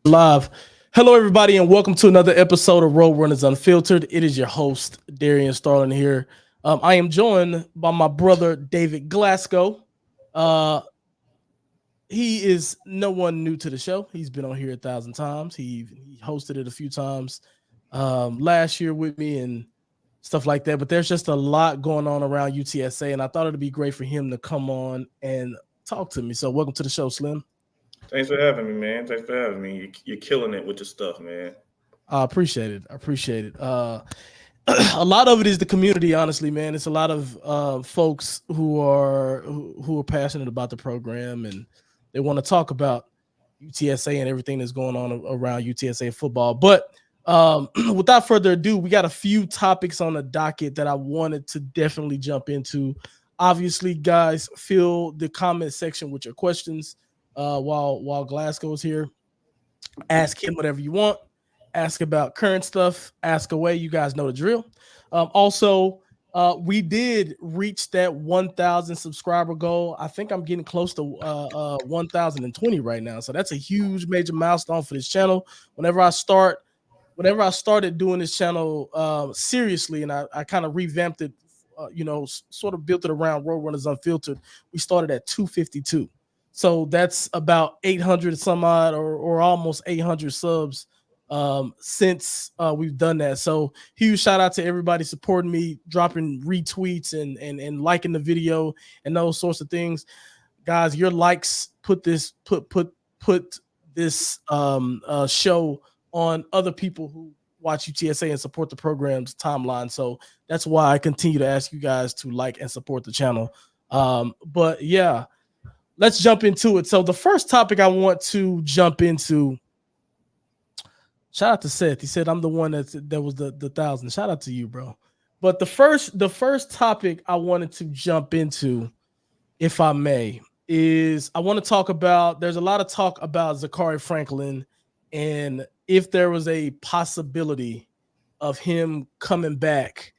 Live. Hello, everybody, and welcome to another episode of Road Runners Unfiltered. It is your host, Darian Starlin here. I am joined by my brother, David Glasco. Uh, he is no one new to the show. He's been on here 1,000 times. He hosted it a few times last year with me and stuff like that. But there's just a lot going on around UTSA, and I thought it'd be great for him to come on and talk to me. So, welcome to the show, Slim. Thanks for having me, man. Thanks for having me. You're killing it with your stuff, man. I appreciate it. I appreciate it. A lot of it is the community, honestly, man. It's a lot of folks who are passionate about the program and they want to talk about UTSA and everything that's going on around UTSA football. But without further ado, we got a few topics on the docket that I wanted to definitely jump into. Obviously, guys, fill the comment section with your questions while Glasgow is here. Ask him whatever you want. Ask about current stuff. Ask away. You guys know the drill. Also, we did reach that 1,000 subscriber goal. I think I'm getting close to 1,020 right now. So that's a huge, major milestone for this channel. Whenever I started doing this channel seriously, and I kind of revamped it, sort of built it around Roadrunners Unfiltered. We started at 252. So that's about 800 some odd or almost 800 subs since we've done that. So huge shout out to everybody supporting me, dropping retweets and liking the video and those sorts of things. Guys, your likes put this show on other people who watch UTSA and support the program's timeline. So that's why I continue to ask you guys to like and support the channel. But yeah, let's jump into it. So the first topic I want to jump into, shout out to Seth. He said I'm the one that was the 1,000. Shout out to you, bro. But the first topic I wanted to jump into, if I may, is I want to talk about, there's a lot of talk about Zakari Franklin and if there was a possibility of him coming back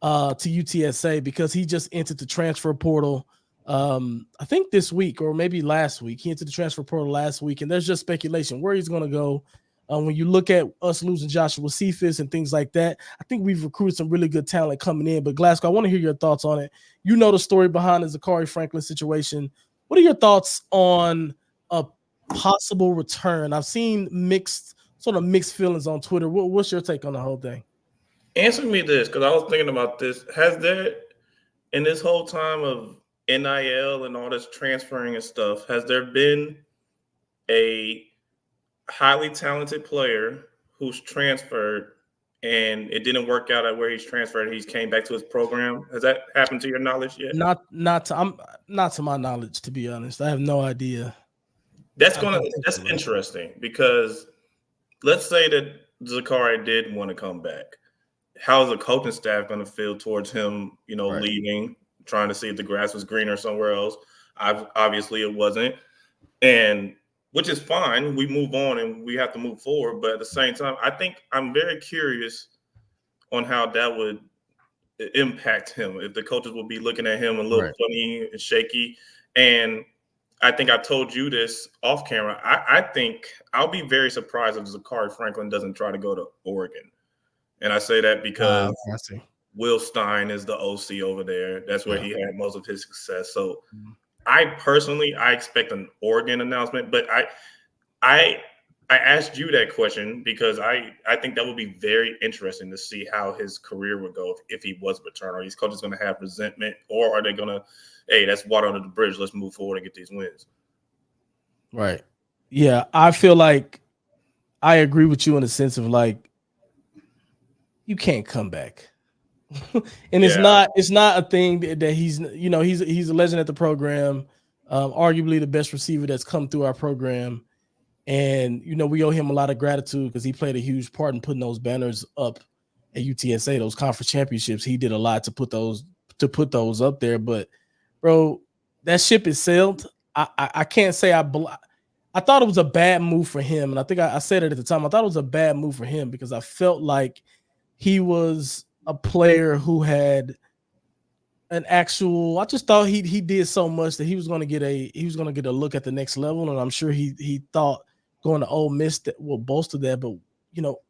to UTSA because he just entered the transfer portal. I think this week or maybe last week. He entered the transfer portal last week, and there's just speculation where he's going to go. When you look at us losing Joshua Cephas and things like that, I think we've recruited some really good talent coming in. But Glasgow, I want to hear your thoughts on it. You know the story behind the Zakari Franklin situation. What are your thoughts on a possible return? I've seen mixed feelings on Twitter. What's your take on the whole thing? Answer me this, because I was thinking about this. Has there, in this whole time of NIL and all this transferring and stuff, has there been a highly talented player who's transferred and it didn't work out at where he's transferred? He's came back to his program. Has that happened to your knowledge yet? Not to my knowledge, to be honest. I have no idea. That's interesting because let's say that Zakari did want to come back. How's the coaching staff going to feel towards him, right, leaving, trying to see if the grass was greener somewhere else? Obviously it wasn't. And which is fine. We move on and we have to move forward. But at the same time, I think I'm very curious on how that would impact him. If the coaches will be looking at him a little funny and shaky. And I think I told you this off camera. I think I'll be very surprised if Zakari Franklin doesn't try to go to Oregon. And I say that because Will Stein is the OC over there. That's where he had most of his success. So I expect an Oregon announcement, but I asked you that question because I think that would be very interesting to see how his career would go if he was returned. Are these coaches going to have resentment, or are they going to, hey, that's water under the bridge, let's move forward and get these wins? Right. Yeah, I feel like I agree with you in the sense of like you can't come back. And it's not a thing that he's a legend at the program, arguably the best receiver that's come through our program. And, we owe him a lot of gratitude because he played a huge part in putting those banners up at UTSA, those conference championships. He did a lot to put those up there. But, bro, that ship is sailed. I can't say I thought it was a bad move for him. And I think I said it at the time. I thought it was a bad move for him because I felt like he was a player who had an actual. I just thought he did so much that he was going to get a look at the next level, and I'm sure he thought going to Ole Miss that will bolster that. But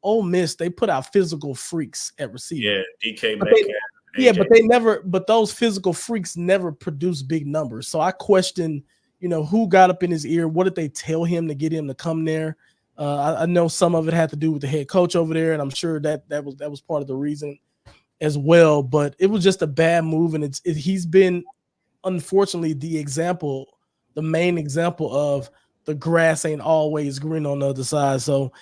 Ole Miss, they put out physical freaks at receiver. Yeah, DK Metcalf. But those physical freaks never produce big numbers. So I question, who got up in his ear? What did they tell him to get him to come there? I know some of it had to do with the head coach over there, and I'm sure that was part of the reason as well. But it was just a bad move, and he's been, unfortunately, the main example of the grass ain't always green on the other side. So,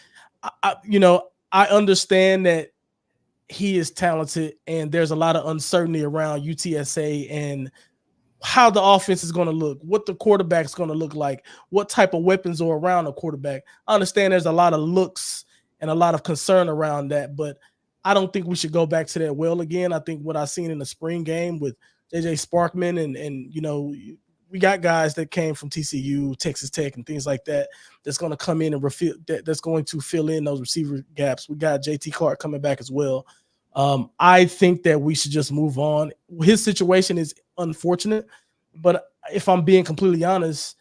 I understand that he is talented, and there's a lot of uncertainty around UTSA and how the offense is going to look, what the quarterback's going to look like, what type of weapons are around a quarterback. I understand there's a lot of looks and a lot of concern around that, but I don't think we should go back to that well again. I think what I've seen in the spring game with JJ Sparkman and we got guys that came from TCU, Texas Tech, and things like that that's going to come in and that's going to fill in those receiver gaps. We got JT Clark coming back as well. I think that we should just move on. His situation is unfortunate, but if I'm being completely honest,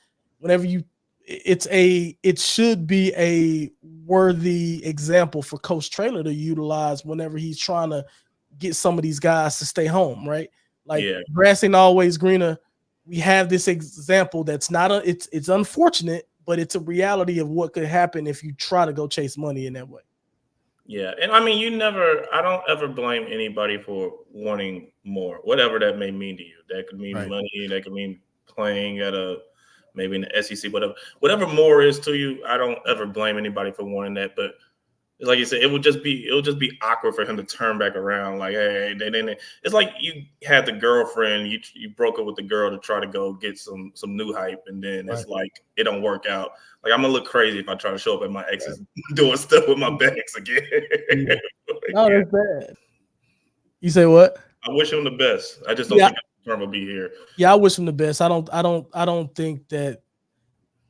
it should be a worthy example for Coach Traylor to utilize whenever he's trying to get some of these guys to stay home, right? Grass ain't always greener. We have this example that's it's unfortunate, but it's a reality of what could happen if you try to go chase money in that way. Yeah, and I mean, I don't ever blame anybody for wanting more, whatever that may mean to you. That could mean money, that could mean playing at maybe in the SEC, whatever more is to you. I don't ever blame anybody for wanting that, but like you said, it'll just be awkward for him to turn back around. Like, hey, it's like you had the girlfriend, you broke up with the girl to try to go get some new hype, and then it's like it don't work out. Like, I'm gonna look crazy if I try to show up at my ex's doing stuff with my bags again. No, that's bad. You say what? I wish him the best. I just don't think Term will be here. Yeah, I wish him the best. I don't think that.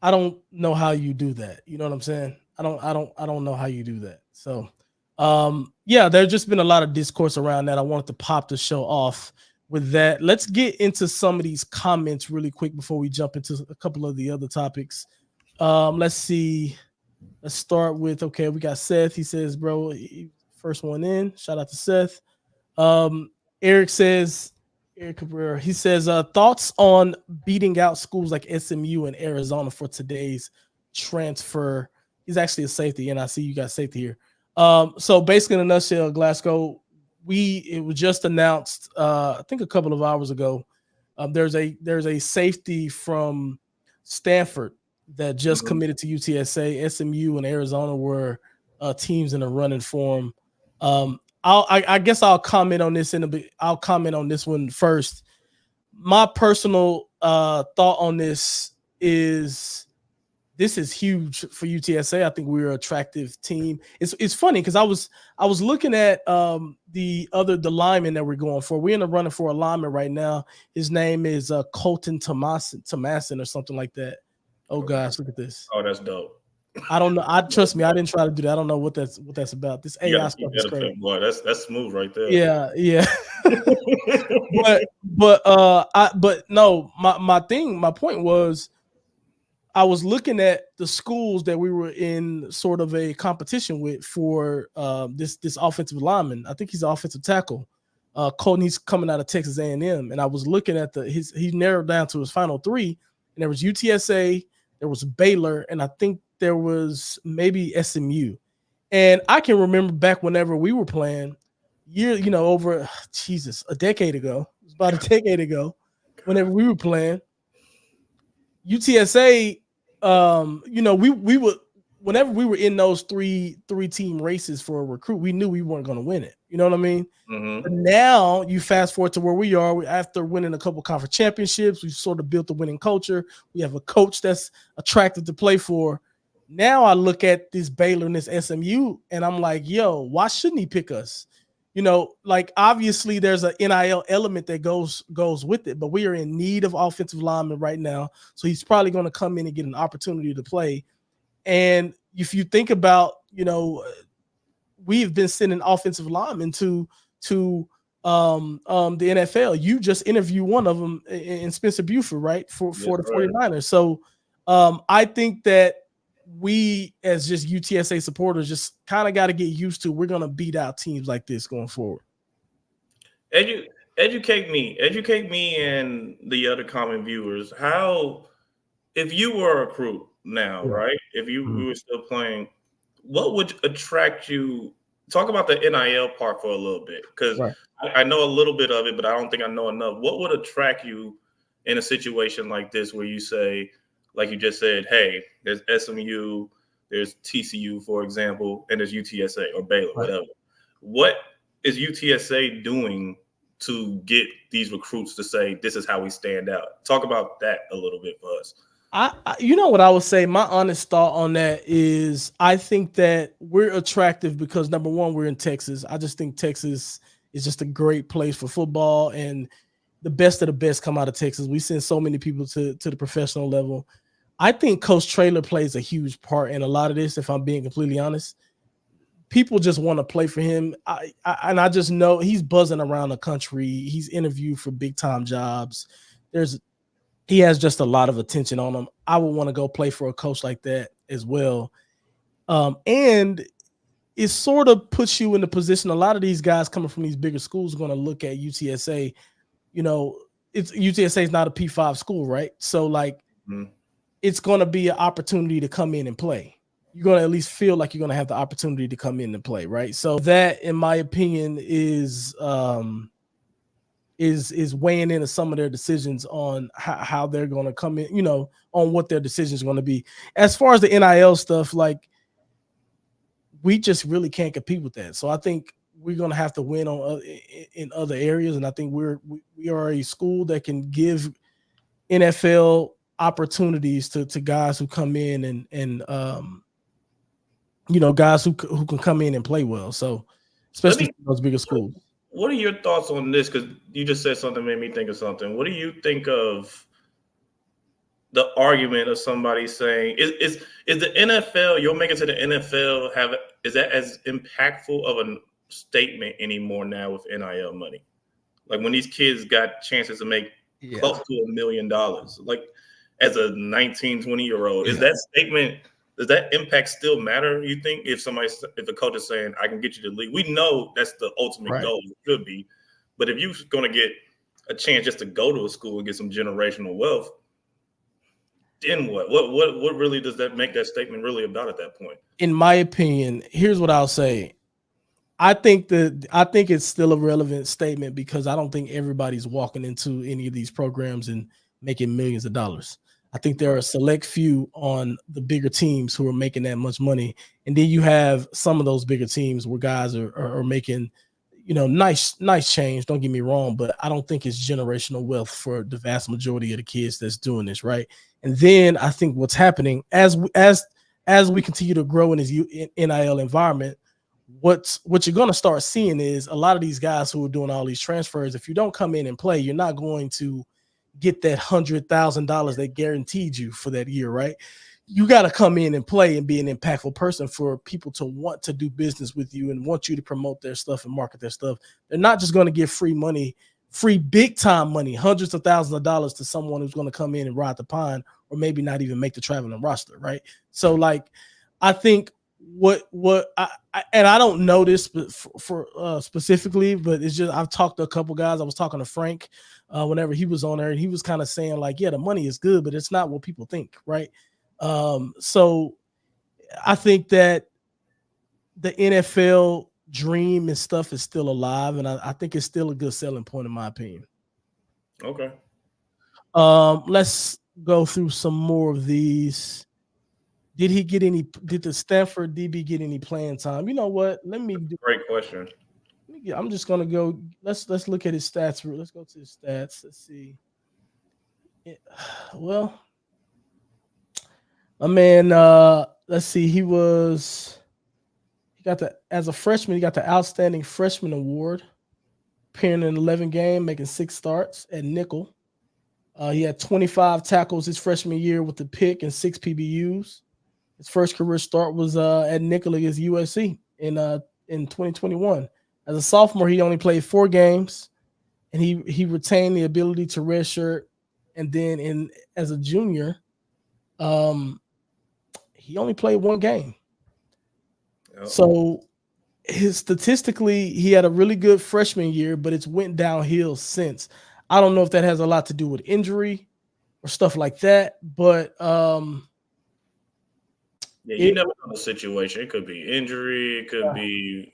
I don't know how you do that. You know what I'm saying? I don't know how you do that. So, there's just been a lot of discourse around that. I wanted to pop the show off with that. Let's get into some of these comments really quick before we jump into a couple of the other topics. Let's see. Let's start with, we got Seth. He says, bro, first one in. Shout out to Seth. Eric Cabrera, he says, thoughts on beating out schools like SMU and Arizona for today's transfer. He's actually a safety, and I see you got safety here. So basically, in a nutshell, Glasgow, it was just announced, I think a couple of hours ago. There's a safety from Stanford that just committed to UTSA. SMU and Arizona were teams in the running for him. I guess I'll comment on this I'll comment on this one first. My personal thought on this is huge for UTSA. I think we're an attractive team. It's funny because I was looking at the lineman that we're going for. We're in the running for a lineman right now. His name is Colton Tomasin or something like that. Oh gosh, look at this. Oh, that's dope. I don't know. Trust me, I didn't try to do that. I don't know what that's about. This AI stuff is crazy. Boy, that's smooth right there. Yeah. but no, my point was, I was looking at the schools that we were in sort of a competition with for this offensive lineman. I think he's an offensive tackle. Colton, he's coming out of Texas A&M, and I was looking at he narrowed down to his final three, and there was UTSA, there was Baylor, and I think there was maybe SMU. And I can remember back whenever we were playing, over a decade ago. It was about a decade ago, whenever we were playing. UTSA, we would, whenever we were in those three team races for a recruit, we knew we weren't going to win it. You know what I mean? Mm-hmm. But now you fast forward to where we are. After winning a couple conference championships, we've sort of built a winning culture. We have a coach that's attractive to play for. Now I look at this Baylor and this SMU, and I'm like, yo, why shouldn't he pick us? Obviously there's an NIL element that goes with it, but we are in need of offensive linemen right now. So he's probably going to come in and get an opportunity to play. And if you think about, we've been sending offensive linemen to the NFL. You just interviewed one of them in Spencer Buford, right? For the 49ers. So I think that we as just UTSA supporters just kind of got to get used to. We're gonna beat out teams like this going forward. Educate me, and the other common viewers. How, if you were a recruit now, right? If we were still playing, what would attract you? Talk about the NIL part for a little bit, because I know a little bit of it, but I don't think I know enough. What would attract you in a situation like this, where you say, like you just said, hey, there's SMU, there's TCU, for example, and there's UTSA or Baylor, whatever. What is UTSA doing to get these recruits to say, this is how we stand out? Talk about that a little bit for us. You know what I would say, my honest thought on that is I think that we're attractive because, number one, we're in Texas. I just think Texas is just a great place for football, and the best of the best come out of Texas. We send so many people to the professional level. I think Coach Traylor plays a huge part in a lot of this, if I'm being completely honest. People just want to play for him. I just know he's buzzing around the country. He's interviewed for big time jobs. He has just a lot of attention on him. I would want to go play for a coach like that as well. And it sort of puts you in the position. A lot of these guys coming from these bigger schools are going to look at UTSA. You know, UTSA is not a P5 school, right? So like, it's going to be an opportunity to come in and play. You're going to at least feel like you're going to have the opportunity to come in and play, right? So that, in my opinion, is weighing into some of their decisions on how they're going to come in, you know, on what their decisions are going to be. As far as the NIL stuff, like, we just really can't compete with that. So I think we're going to have to win in other areas. And I think we are a school that can give NFL opportunities to guys who come in and you know, guys who can come in and play well. So especially those bigger schools. What are your thoughts on this? Because you just said something made me think of something. What do you think of the argument of somebody saying, is the NFL, you'll make it to the NFL, is that as impactful of a statement anymore now with NIL money? Like when these kids got chances to make close to $1 million, like as a 19, 20-year-old, is that statement, does that impact still matter, you think? If the coach is saying, I can get you to the league, we know that's the ultimate goal, it should be. But if you're going to get a chance just to go to a school and get some generational wealth, then what? What really does that make that statement really about at that point? In my opinion, here's what I'll say. I think it's still a relevant statement because I don't think everybody's walking into any of these programs and making millions of dollars. I think there are a select few on the bigger teams who are making that much money. And then you have some of those bigger teams where guys are making, you know, nice change. Don't get me wrong, but I don't think it's generational wealth for the vast majority of the kids that's doing this, right? And then I think what's happening as we continue to grow in this NIL environment, what you're going to start seeing is a lot of these guys who are doing all these transfers, if you don't come in and play, you're not going to get that $100,000 they guaranteed you for that year, right? You got to come in and play and be an impactful person for people to want to do business with you and want you to promote their stuff and market their stuff. They're not just going to give free money, free big time money, hundreds of thousands of dollars to someone who's going to come in and ride the pine or maybe not even make the traveling roster, right? So like, I think I don't know this for specifically, but it's just I've talked to a couple guys. I was talking to Frank whenever he was on there, and he was kind of saying like, yeah, the money is good, but it's not what people think, right? So I think that the NFL dream and stuff is still alive, and I think it's still a good selling point in my opinion. Okay. Let's go through some more of these. Did the Stanford DB get any playing time? You know what? Great question. I'm just gonna go. Let's look at his stats. Let's go to his stats. Let's see. Well, my man. Let's see. As a freshman, he got the Outstanding Freshman Award, appearing in 11 games, making 6 starts at nickel. He had 25 tackles his freshman year with the pick and 6 PBUs. His first career start was at nickel against USC in 2021. As a sophomore, he only played 4 games, and he retained the ability to redshirt. And then as a junior, he only played one game. Yep. So statistically, he had a really good freshman year, but it's went downhill since. I don't know if that has a lot to do with injury or stuff like that, but you never know the situation. It could be injury. It could be,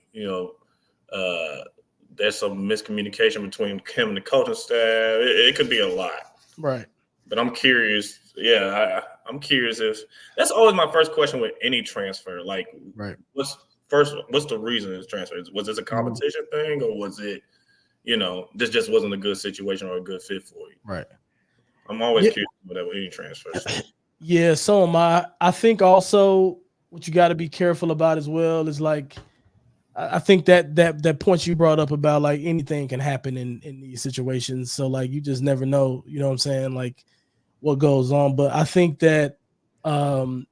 there's some miscommunication between him and the coaching staff. It could be a lot. Right. But I'm curious. Yeah, I'm curious if that's always my first question with any transfer. Like, what's the reason it's transfer? Was this a competition thing, or was it, this just wasn't a good situation or a good fit for you? Right. I'm always curious about any transfer. Yeah, so am I. I think also what you got to be careful about as well is like, I think that point you brought up about like anything can happen in these situations. So like you just never know, you know what I'm saying? Like what goes on. But I think that one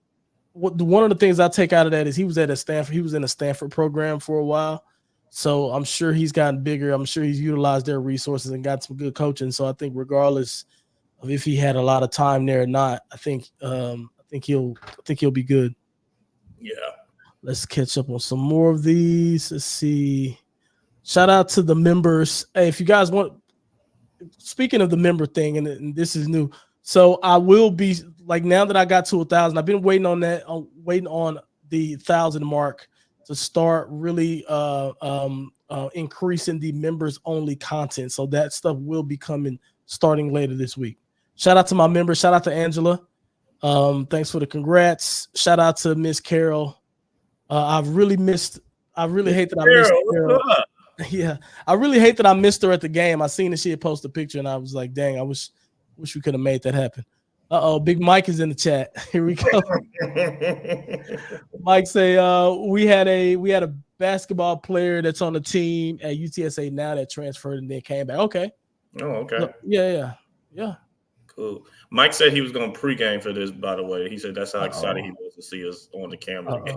of the things I take out of that is he was at Stanford. He was in a Stanford program for a while. So I'm sure he's gotten bigger. I'm sure he's utilized their resources and got some good coaching. So I think regardless of if he had a lot of time there or not, I think he'll be good. Yeah. Let's catch up on some more of these. Let's see. Shout out to the members. Hey, if you guys want, speaking of the member thing, and this is new. So I will be like, now that I got to 1,000, I've been waiting on that, waiting on the 1,000 mark to start really increasing the members only content. So that stuff will be coming starting later this week. Shout out to my members. Shout out to Angela. Thanks for the congrats. Shout out to Miss Carol. I really hate that I missed Carol. Yeah, I really hate that I missed her at the game. I seen that she had posted a picture, and I was like, dang, I wish we could have made that happen. Big Mike is in the chat. Here we go. Mike say, we had a basketball player that's on the team at UTSA now that transferred and then came back. Okay. Oh, okay. Yeah. Cool. Mike said he was going to pregame for this, by the way. He said that's how excited he was to see us on the camera again.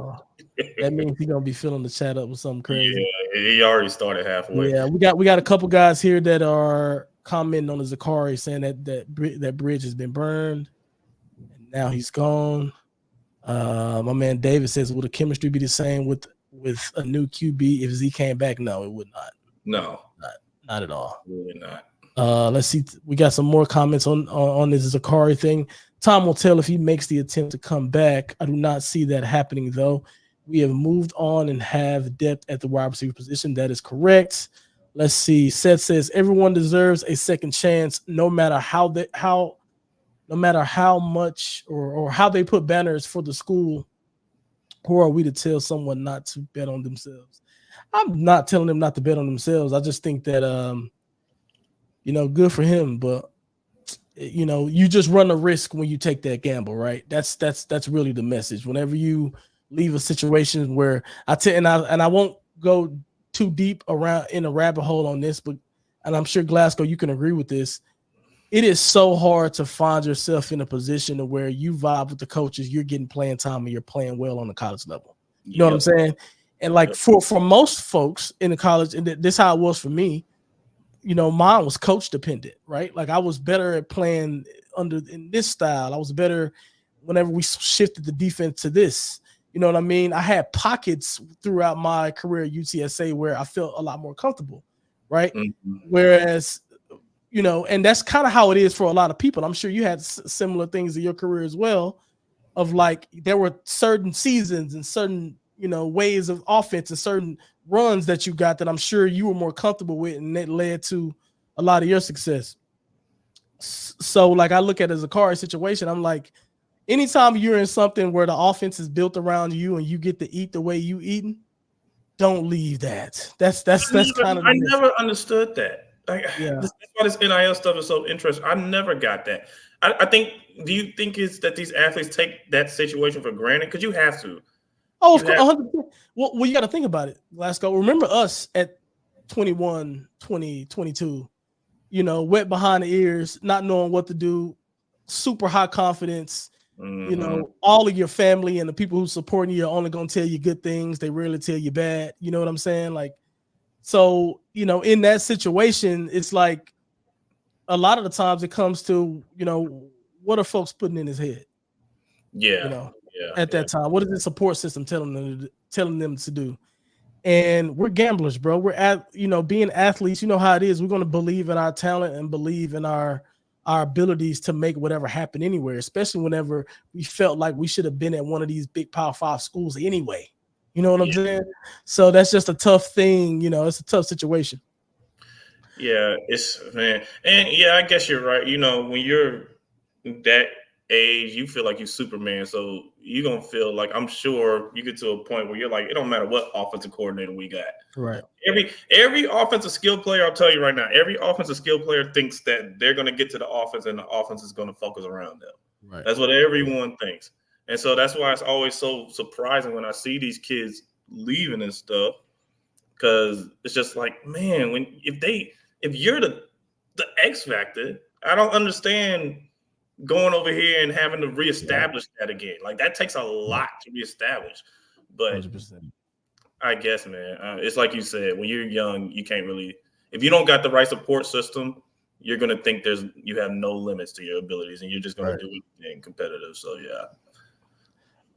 That means he's going to be filling the chat up with something crazy. Yeah, he already started halfway. Yeah, we got a couple guys here that are commenting on the Zakari saying that bridge has been burned. And now he's gone. My man David says, will the chemistry be the same with a new QB if Z came back? No, it would not. No. Not at all. Really not. Let's see. We got some more comments on this Zakari thing. Time will tell if he makes the attempt to come back. I do not see that happening, though. We have moved on and have depth at the wide receiver position. That is correct. Let's see. Seth says everyone deserves a second chance, no matter how much or how they put banners for the school. Who are we to tell someone not to bet on themselves? I'm not telling them not to bet on themselves. I just think that good for him, but you just run a risk when you take that gamble, right? That's really the message. Whenever you leave a situation where I won't go too deep around in a rabbit hole on this, and I'm sure Glasgow, you can agree with this. It is so hard to find yourself in a position where you vibe with the coaches, you're getting playing time, and you're playing well on the college level. You know what I'm saying? And like for most folks in the college, and this is how it was for me. Mine was coach dependent, right? Like I was better at playing in this style. I was better whenever we shifted the defense to this. You know what I mean? I had pockets throughout my career at UTSA where I felt a lot more comfortable, right? Mm-hmm. Whereas, and that's kind of how it is for a lot of people. I'm sure you had similar things in your career as well, of like there were certain seasons and certain, ways of offense and certain runs that you got that I'm sure you were more comfortable with, and that led to a lot of your success. So like I look at it as a Zakari situation, I'm like, anytime you're in something where the offense is built around you and you get to eat the way you eating, don't leave that. That's kind of. I never understood that. That's why this NIL stuff is so interesting. I never got that. I think. Do you think it's that these athletes take that situation for granted? Because you have to. Oh, of course. Well, you got to think about it, Glasgow. Remember us at 21, 20, 22, wet behind the ears, not knowing what to do, super high confidence. Mm-hmm. All of your family and the people who support you are only going to tell you good things. They rarely tell you bad. You know what I'm saying? Like, so, in that situation, it's like a lot of the times it comes to, what are folks putting in his head? Yeah. at that time? What is the support system telling them to do? And we're gamblers, bro. We're being athletes. You know how it is. We're going to believe in our talent and believe in our abilities to make whatever happen anywhere, especially whenever we felt like we should have been at one of these big Power 5 schools anyway. You know what I'm saying? So that's just a tough thing. It's a tough situation. Yeah, man. And yeah, I guess you're right. When you're that age, you feel like you're Superman. So you're going to feel like, I'm sure you get to a point where you're like, it don't matter what offensive coordinator we got. Right. Every offensive skill player, I'll tell you right now, every offensive skill player thinks that they're going to get to the offense and the offense is going to focus around them. Right. That's what everyone thinks. And so that's why it's always so surprising when I see these kids leaving and stuff, because it's just like, man, if you're the X factor, I don't understand going over here and having to reestablish that again. Like, that takes a lot to reestablish. But 100%. I guess, man, it's like you said, when you're young, you can't really, if you don't got the right support system, you're going to think you have no limits to your abilities and you're just going to do anything competitive. So, yeah.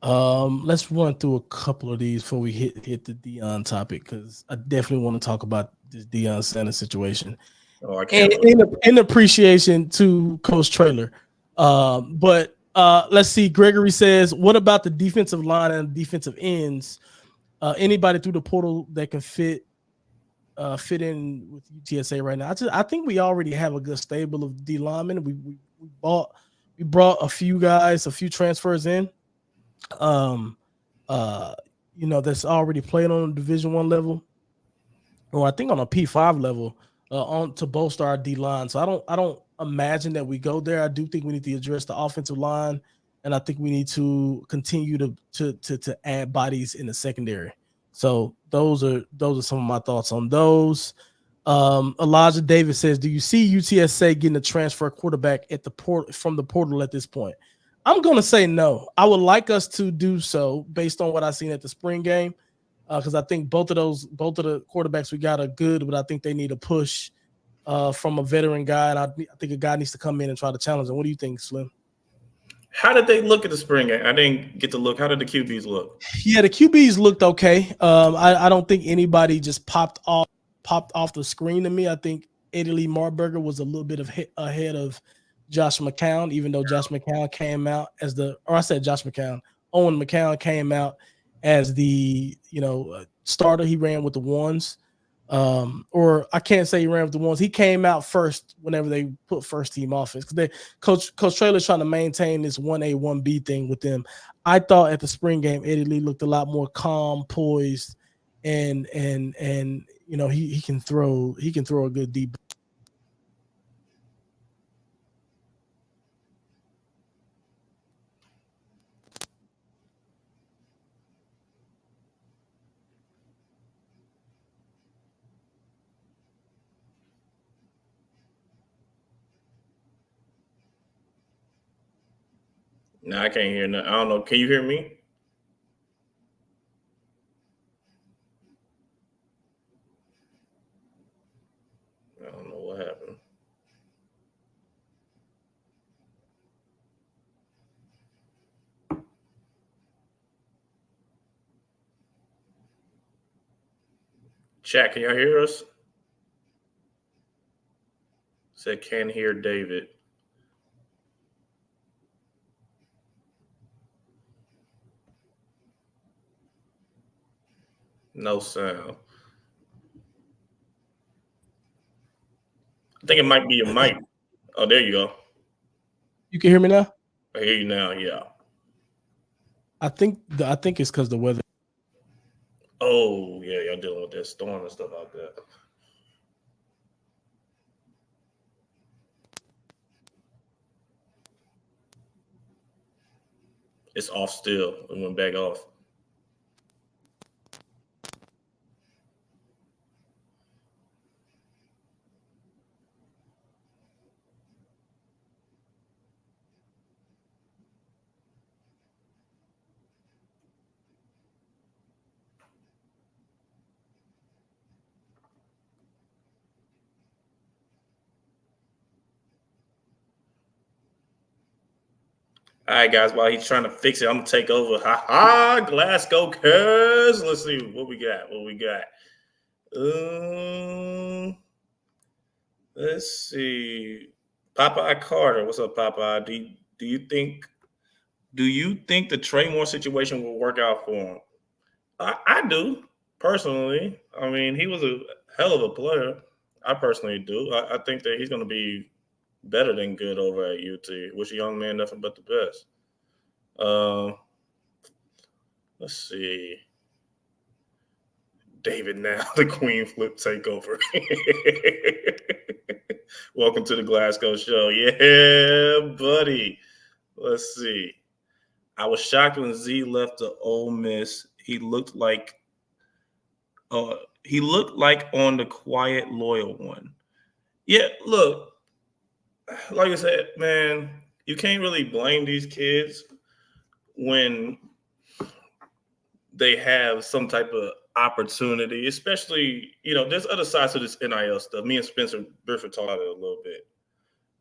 Let's run through a couple of these before we hit the Deion topic, because I definitely want to talk about this Deion Sanders situation. Oh, I can't. In appreciation to Coach Traylor. But let's see. Gregory says, what about the defensive line and defensive ends? Anybody through the portal that can fit in with UTSA right now? I think we already have a good stable of D linemen. We brought a few guys, a few transfers in. That's already played on a Division I level, or I think on a P5 level, on to bolster our D line. So I don't imagine that we go there. I do think we need to address the offensive line, and I think we need to continue to add bodies in the secondary. So those are some of my thoughts on those. Elijah Davis says, do you see UTSA getting a transfer quarterback at from the portal at this point? I'm going to say no. I would like us to do so based on what I've seen at the spring game, because I think both of the quarterbacks we got are good, but I think they need a push from a veteran guy, and I think a guy needs to come in and try to challenge them. What do you think, Slim? How did they look at the spring game? I didn't get to look. How did the QBs look? Yeah, the QBs looked okay. I don't think anybody just popped off the screen to me. I think Eddie Lee Marburger was a little bit ahead of Josh McCown, even though Josh McCown came out as Owen McCown came out as the starter. He ran with the ones. Or I can't say he ran with the ones. He came out first whenever they put first team offense, because Coach Traylor's trying to maintain this 1A 1B thing with them. I thought at the spring game Eddie Lee looked a lot more calm, poised, and he can throw a good deep. No, I can't hear nothing. I don't know. Can you hear me? I don't know what happened. Chat, can y'all hear us? Said can't hear David. No sound. I think it might be your mic. Oh, there you go. You can hear me now? I hear you now, yeah. I think it's because the weather. Oh, yeah, y'all dealing with that storm and stuff out there. It's off still. It went back off. All right, guys. While he's trying to fix it, I'm gonna take over. Ha ha, Glasgow Cuz. Let's see what we got. Let's see. Popeye Carter. What's up, Popeye? Do you think the Trey Moore situation will work out for him? I do, personally. I mean, he was a hell of a player. I personally do. I think that he's going to be better than good over at UT. Wish a young man nothing but the best. Let's see. David now, the Queen Flip takeover. Welcome to the Glasgow show. Yeah, buddy. Let's see. I was shocked when Z left the Ole Miss. He looked like on the quiet, loyal one. Yeah, look, like I said, man, you can't really blame these kids when they have some type of opportunity, especially, there's other sides to this NIL stuff. Me and Spencer Griffith talked about it a little bit.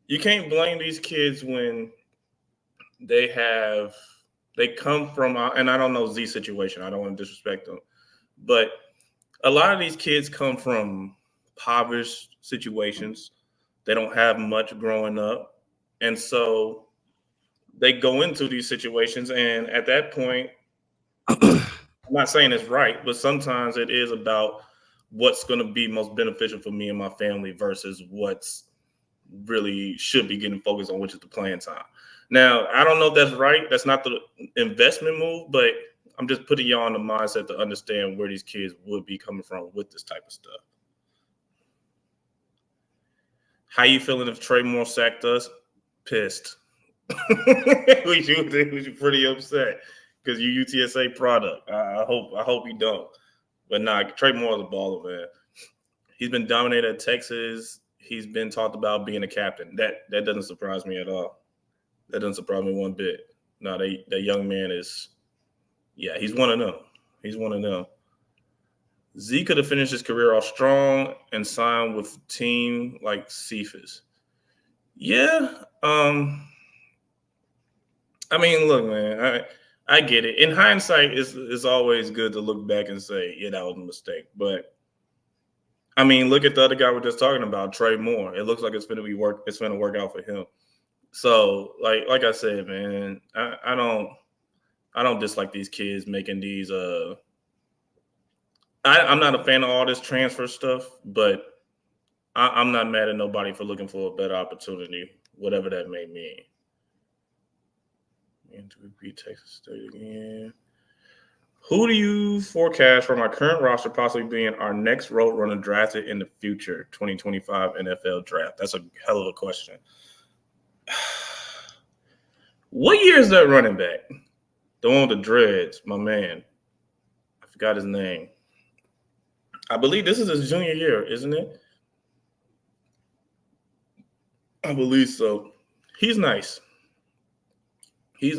You can't blame these kids when they come from, and I don't know Z's situation. I don't want to disrespect them, but a lot of these kids come from impoverished situations. They don't have much growing up. And so they go into these situations. And at that point, I'm not saying it's right, but sometimes it is about what's going to be most beneficial for me and my family versus what's really should be getting focused on, which is the playing time. Now, I don't know if that's right. That's not the investment move, but I'm just putting y'all in the mindset to understand where these kids would be coming from with this type of stuff. How you feeling if Trey Moore sacked us? Pissed. we should pretty upset because you UTSA product. I hope you don't. But nah, Trey Moore is a baller, man. He's been dominated at Texas. He's been talked about being a captain. That doesn't surprise me at all. That doesn't surprise me one bit. No, that young man is, yeah, he's one of them. He's one of them. Z could have finished his career off strong and signed with a team like Cephas. Yeah. I mean, look, man, I get it. In hindsight, it's always good to look back and say, yeah, that was a mistake. But I mean, look at the other guy we're just talking about, Trey Moore. It looks like it's going to work out for him. So, like I said, man, I don't dislike these kids making these. I'm not a fan of all this transfer stuff, but I'm not mad at nobody for looking for a better opportunity, whatever that may mean. And to repeat Texas State again. Who do you forecast from our current roster possibly being our next road runner drafted in the future 2025 NFL draft? That's a hell of a question. What year is that running back? The one with the dreads, my man. I forgot his name. I believe this is his junior year, isn't it? I believe so. He's nice. I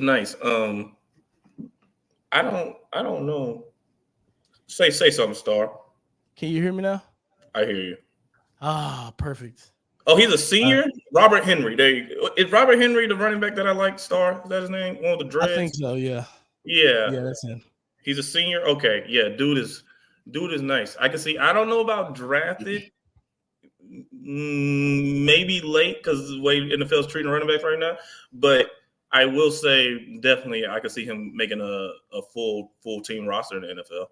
don't know. Say something, Star. Can you hear me now? I hear you. Ah, perfect. Oh, he's a senior? Robert Henry. Is Robert Henry the running back that I like, Star? Is that his name? One of the dreads? I think so, yeah. Yeah. Yeah, that's him. He's a senior? Okay. Yeah, dude is nice. I can see. I don't know about drafted. Maybe late because the way NFL's treating running backs right now. But I will say definitely I could see him making a full team roster in the NFL.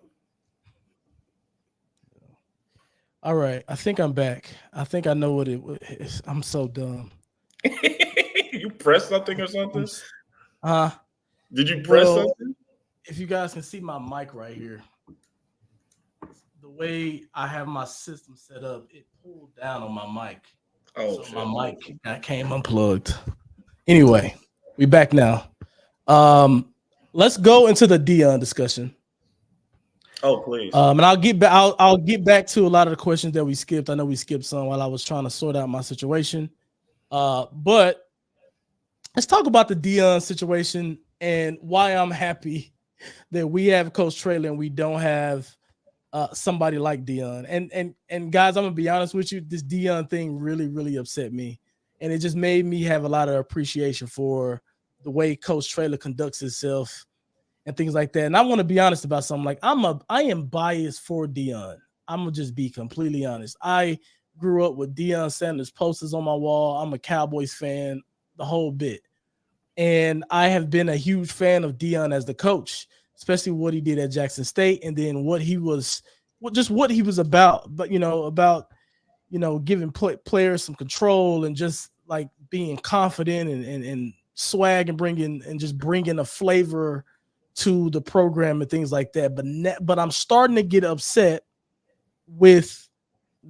All right. I think I'm back. I think I know what it is. I'm so dumb. You press something or something? Did you press something? If you guys can see my mic right here, the way I have my system set up, it pulled down on my mic. Oh, so my mic came unplugged. Anyway, we back now. Let's go into the Deion discussion. Oh, please. And I'll get back to a lot of the questions that we skipped. I know we skipped some while I was trying to sort out my situation. But let's talk about the Deion situation and why I'm happy that we have Coach Traylor and we don't have somebody like Deion. And guys, I'm gonna be honest with you, this Deion thing really, really upset me. And it just made me have a lot of appreciation for the way Coach Traylor conducts himself and things like that. And I want to be honest about something. Like I am biased for Deion. I'm gonna just be completely honest. I grew up with Deion Sanders posters on my wall. I'm a Cowboys fan, the whole bit. And I have been a huge fan of Deion as the coach, especially what he did at Jackson State, and then what he was about. But giving players some control and just like being confident and swag and bringing a flavor to the program and things like that. But I'm starting to get upset with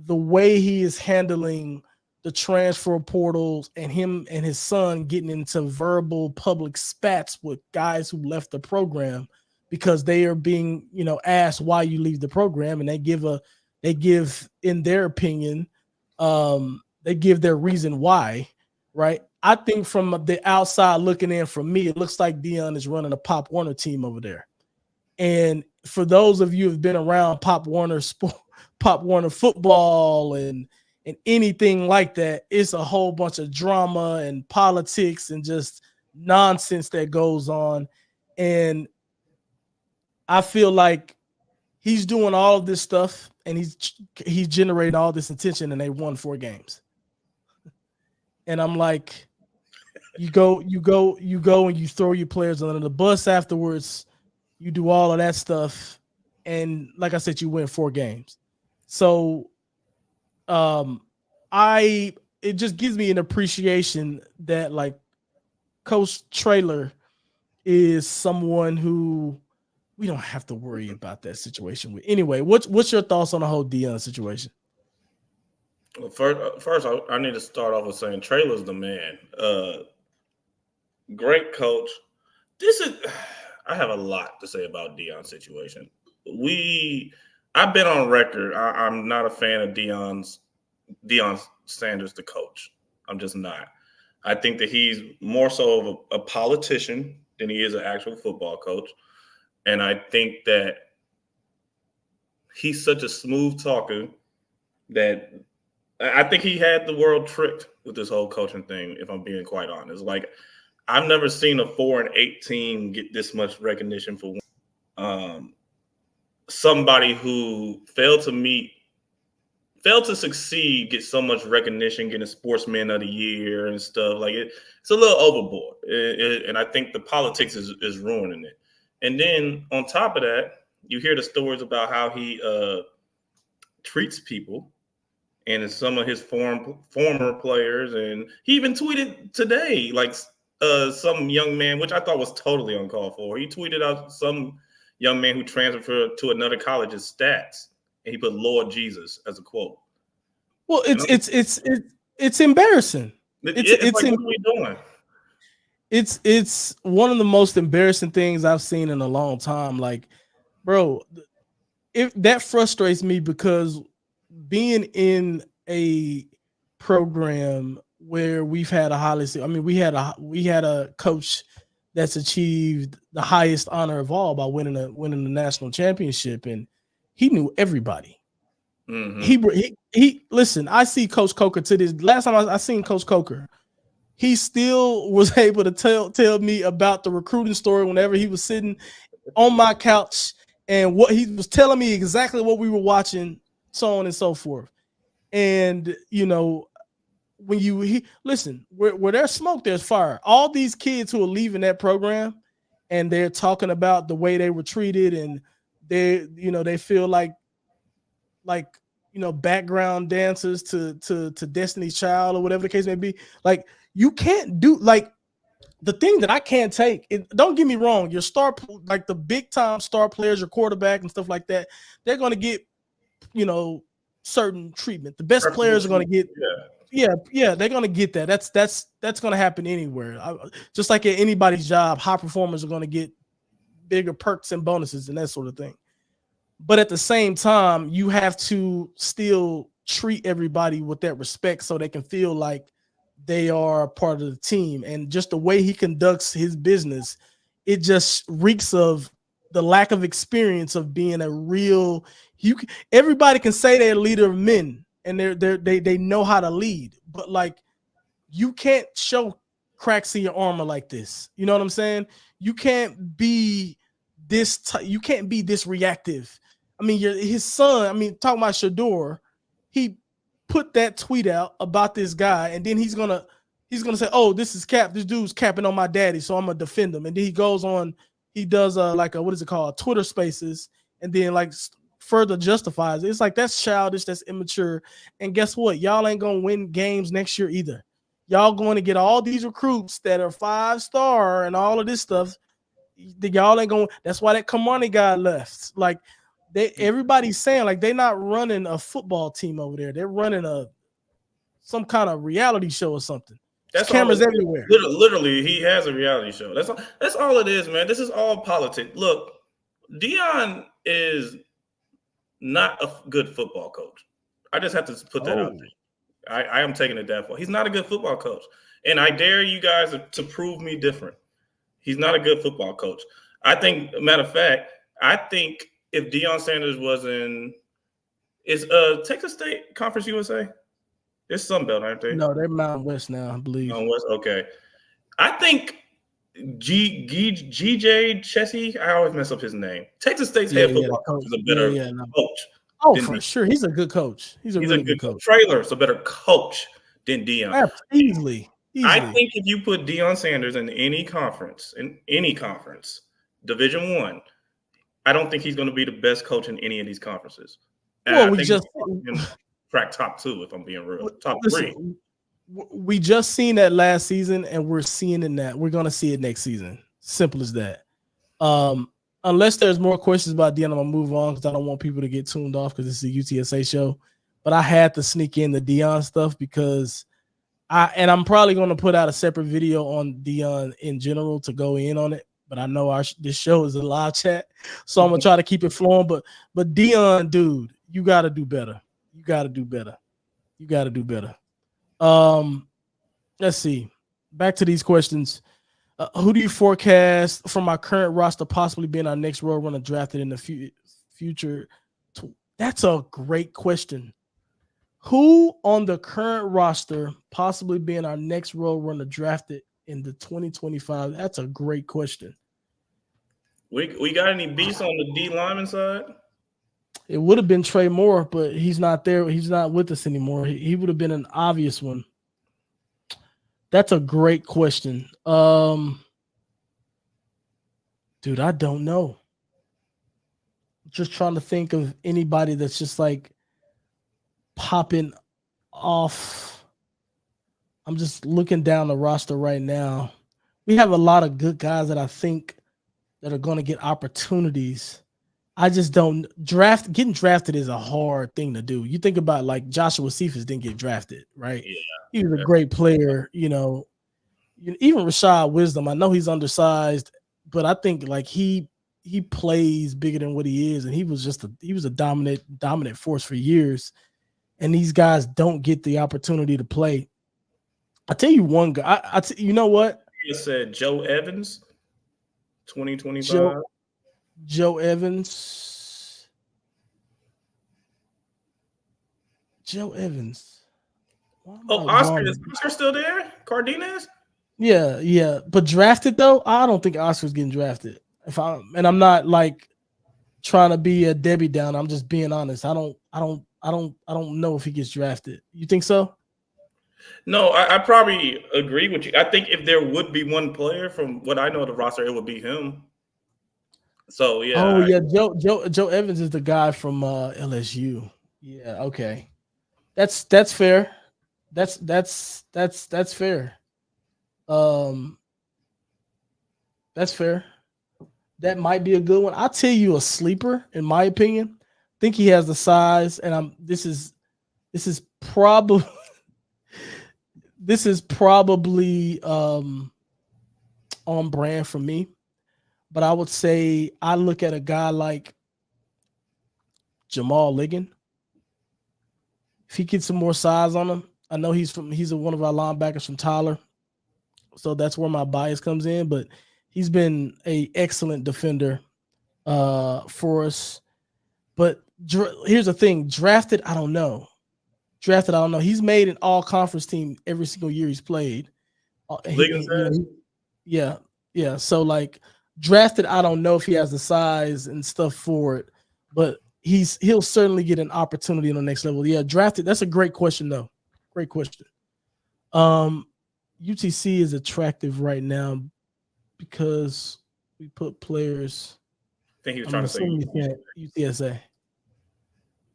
the way he is handling the transfer portals and him and his son getting into verbal public spats with guys who left the program because they are being, asked why you leave the program, and they give in their opinion, they give their reason why, right? I think from the outside looking in, from me, it looks like Deion is running a Pop Warner team over there. And for those of you who've been around Pop Warner football and anything like that, it's a whole bunch of drama and politics and just nonsense that goes on. And I feel like he's doing all of this stuff and he's generating all this attention, and they won 4 games. And I'm like, you go and you throw your players under the bus afterwards. You do all of that stuff, and like I said, you win 4 games. So it just gives me an appreciation that like Coach Traylor is someone who we don't have to worry about that situation with. Anyway, what's your thoughts on the whole Deion situation? Well, first, I need to start off with saying Traylor's the man. Great coach. I have a lot to say about Deion's situation. I've been on record. I'm not a fan of Deion Sanders, the coach. I'm just not. I think that he's more so of a politician than he is an actual football coach. And I think that he's such a smooth talker that I think he had the world tricked with this whole coaching thing, if I'm being quite honest. Like, I've never seen a 4-8 team get this much recognition for somebody who failed to succeed, get so much recognition, getting Sportsman of the Year and stuff. Like, it's a little overboard. And I think the politics is ruining it. And then on top of that, you hear the stories about how he treats people and some of his former players. And he even tweeted today, like some young man, which I thought was totally uncalled for. He tweeted out some young man who transferred to another college's stats, and he put "Lord Jesus" as a quote. Well, it's embarrassing. It's like, what are we doing? It's one of the most embarrassing things I've seen in a long time. Like, bro, that frustrates me because being in a program where we've had we had a coach that's achieved the highest honor of all by winning the national championship, and he knew everybody. Mm-hmm. He listen. I see Coach Coker to this. Last time I seen Coach Coker, he still was able to tell me about the recruiting story whenever he was sitting on my couch, and what he was telling me exactly what we were watching, so on and so forth. And when listen, where there's smoke, there's fire. All these kids who are leaving that program, and they're talking about the way they were treated, and they feel like background dancers to Destiny's Child or whatever the case may be. Like, you can't do, like, the thing that I can't take. Don't get me wrong, your star, like the big time star players, your quarterback and stuff like that, they're gonna get certain treatment. The best players are gonna get. Yeah, they're gonna get that. That's gonna happen anywhere. Just like at anybody's job, high performers are gonna get bigger perks and bonuses and that sort of thing. But at the same time, you have to still treat everybody with that respect so they can feel like they are part of the team. And just the way he conducts his business, it just reeks of the lack of experience of being a real. Everybody can say they're a leader of men and they know how to lead, but like, you can't show cracks in your armor like this. You know what I'm saying? You can't be you can't be this reactive. I mean, his son, I mean, talking about Shador, he put that tweet out about this guy, and then he's gonna say, "Oh, this dude's capping on my daddy, so I'm gonna defend him." And then he goes on, he does like a what is it called, Twitter Spaces, and then like further justifies it. It's like that's childish, that's immature. And guess what? Y'all ain't gonna win games next year either. Y'all going to get all these recruits that are 5-star and all of this stuff. Y'all ain't going. That's why that Kamani guy left. Like everybody's saying, like they're not running a football team over there. They're running some kind of reality show or something. There's cameras everywhere. Literally, he has a reality show. That's all it is, man. This is all politics. Look, Deion is not a good football coach. I just have to put that out there. I am taking it that far. He's not a good football coach. And I dare you guys to prove me different. He's not a good football coach. I think, matter of fact, if Deion Sanders was is Texas State Conference USA? It's Sun Belt, aren't they? No, they're Mountain West now, I believe. Mountain West, okay. I think GJ Chessie, I always mess up his name. Texas State's head football coach is a better coach. Oh, for sure. He's a good coach. He's a really good coach. Traylor is a better coach than Deion. Easily. I think if you put Deion Sanders in any conference, Division I, I don't think he's going to be the best coach in any of these conferences. Well, we just crack top 2, if I'm being real. Top 3. We just seen that last season, and we're seeing it that we're going to see it next season. Simple as that. Unless there's more questions about Deion, I'm going to move on because I don't want people to get tuned off because this is a UTSA show. But I had to sneak in the Deion stuff because I'm probably going to put out a separate video on Deion in general to go in on it. But I know this show is a live chat, so I'm going to try to keep it flowing. But Deion, dude, you got to do better. You got to do better. Let's see. Back to these questions. Who do you forecast from our current roster possibly being our next road runner drafted in the future? That's a great question. Who on the current roster possibly being our next road runner drafted in the 2025? That's a great question. We got any beasts on the D lineman side? It would have been Trey Moore, but he's not there. He's not with us anymore. He would have been an obvious one. That's a great question. Dude, I don't know. Just trying to think of anybody that's just like popping off. I'm just looking down the roster right now. We have a lot of good guys that I think that are going to get opportunities. I just don't getting drafted is a hard thing to do. You think about like Joshua Cephas didn't get drafted, right? Yeah, he was a great player, even Rashad Wisdom. I know he's undersized, but I think like he plays bigger than what he is, and he was a dominant force for years. And these guys don't get the opportunity to play. I tell you one guy. You know what? You said Joe Evans, 2025. Joe Evans. Oh, Oscar is Oscar still there? Cardenas? Yeah. But drafted though, I don't think Oscar's getting drafted. I'm not like trying to be a Debbie Downer. I'm just being honest. I don't know if he gets drafted. You think so? No, I probably agree with you. I think if there would be one player from what I know of the roster, it would be him. So yeah. Oh yeah, Joe Evans is the guy from LSU. Yeah, okay. That's fair. That's fair. That's fair. That might be a good one. I'll tell you a sleeper, in my opinion. I think he has the size, and this is probably on brand for me. But I would say I look at a guy like Jamal Liggin. If he gets some more size on him, I know he's one of our linebackers from Tyler, so that's where my bias comes in. But he's been an excellent defender for us. But here's the thing: drafted, I don't know. He's made an all-conference team every single year he's played. Yeah. So like drafted, I don't know if he has the size and stuff for it, but he'll certainly get an opportunity on the next level. Yeah, drafted. That's a great question though. Great question. UTC is attractive right now because we put players. I think he was trying to say UTSA.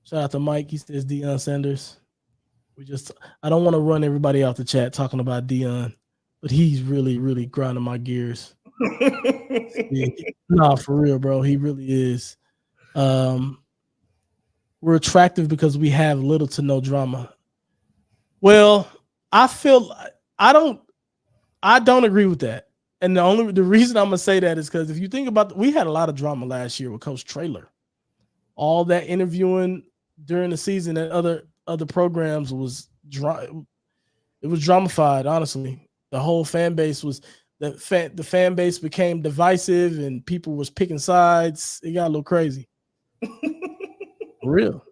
Shout out to Mike. He says Deion Sanders. I don't want to run everybody off the chat talking about Deion, but he's really, really grinding my gears. Nah, for real, bro. He really is. We're attractive because we have little to no drama. Well, I don't agree with that. And the reason I'm gonna say that is because if you think about we had a lot of drama last year with Coach Traylor. All that interviewing during the season at other programs was it was dramified, honestly. The whole fan base was the fan base became divisive and people was picking sides. It got a little crazy. For real.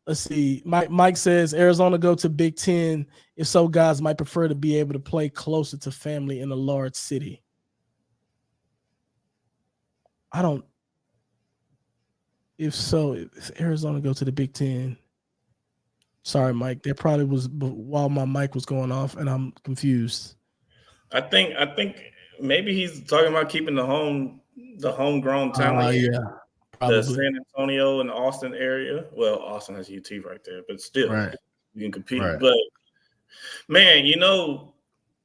Let's see. Mike says Arizona go to Big Ten. If so, guys might prefer to be able to play closer to family in a large city. I don't. If so, if Arizona go to the Big Ten. Sorry, Mike. That probably was while my mic was going off, and I'm confused. I think maybe he's talking about keeping the homegrown talent. Yeah, probably. The San Antonio and Austin area. Well, Austin has UT right there, but still, you can compete. Right. But man,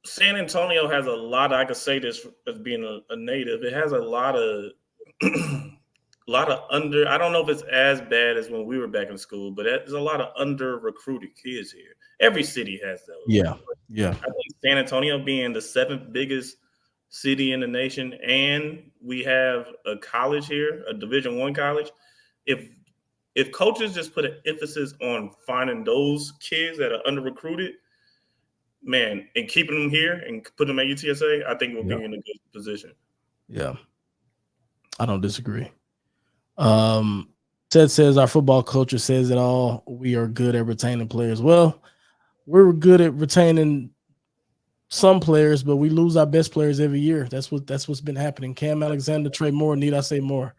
San Antonio has a lot of. I could say this as being a native. It has a lot of. I don't know if it's as bad as when we were back in school, but there's a lot of under-recruited kids here. Every city has those. Yeah. I think San Antonio being the 7th biggest city in the nation, and we have a college here, a Division I college. If coaches just put an emphasis on finding those kids that are under-recruited, man, and keeping them here and putting them at UTSA, I think we'll be in a good position. Yeah. I don't disagree. Ted says our football culture says it all. We are good at retaining players. Well, we're good at retaining some players, but we lose our best players every year. That's what's been happening. Cam Alexander, Trey Moore, need I say more?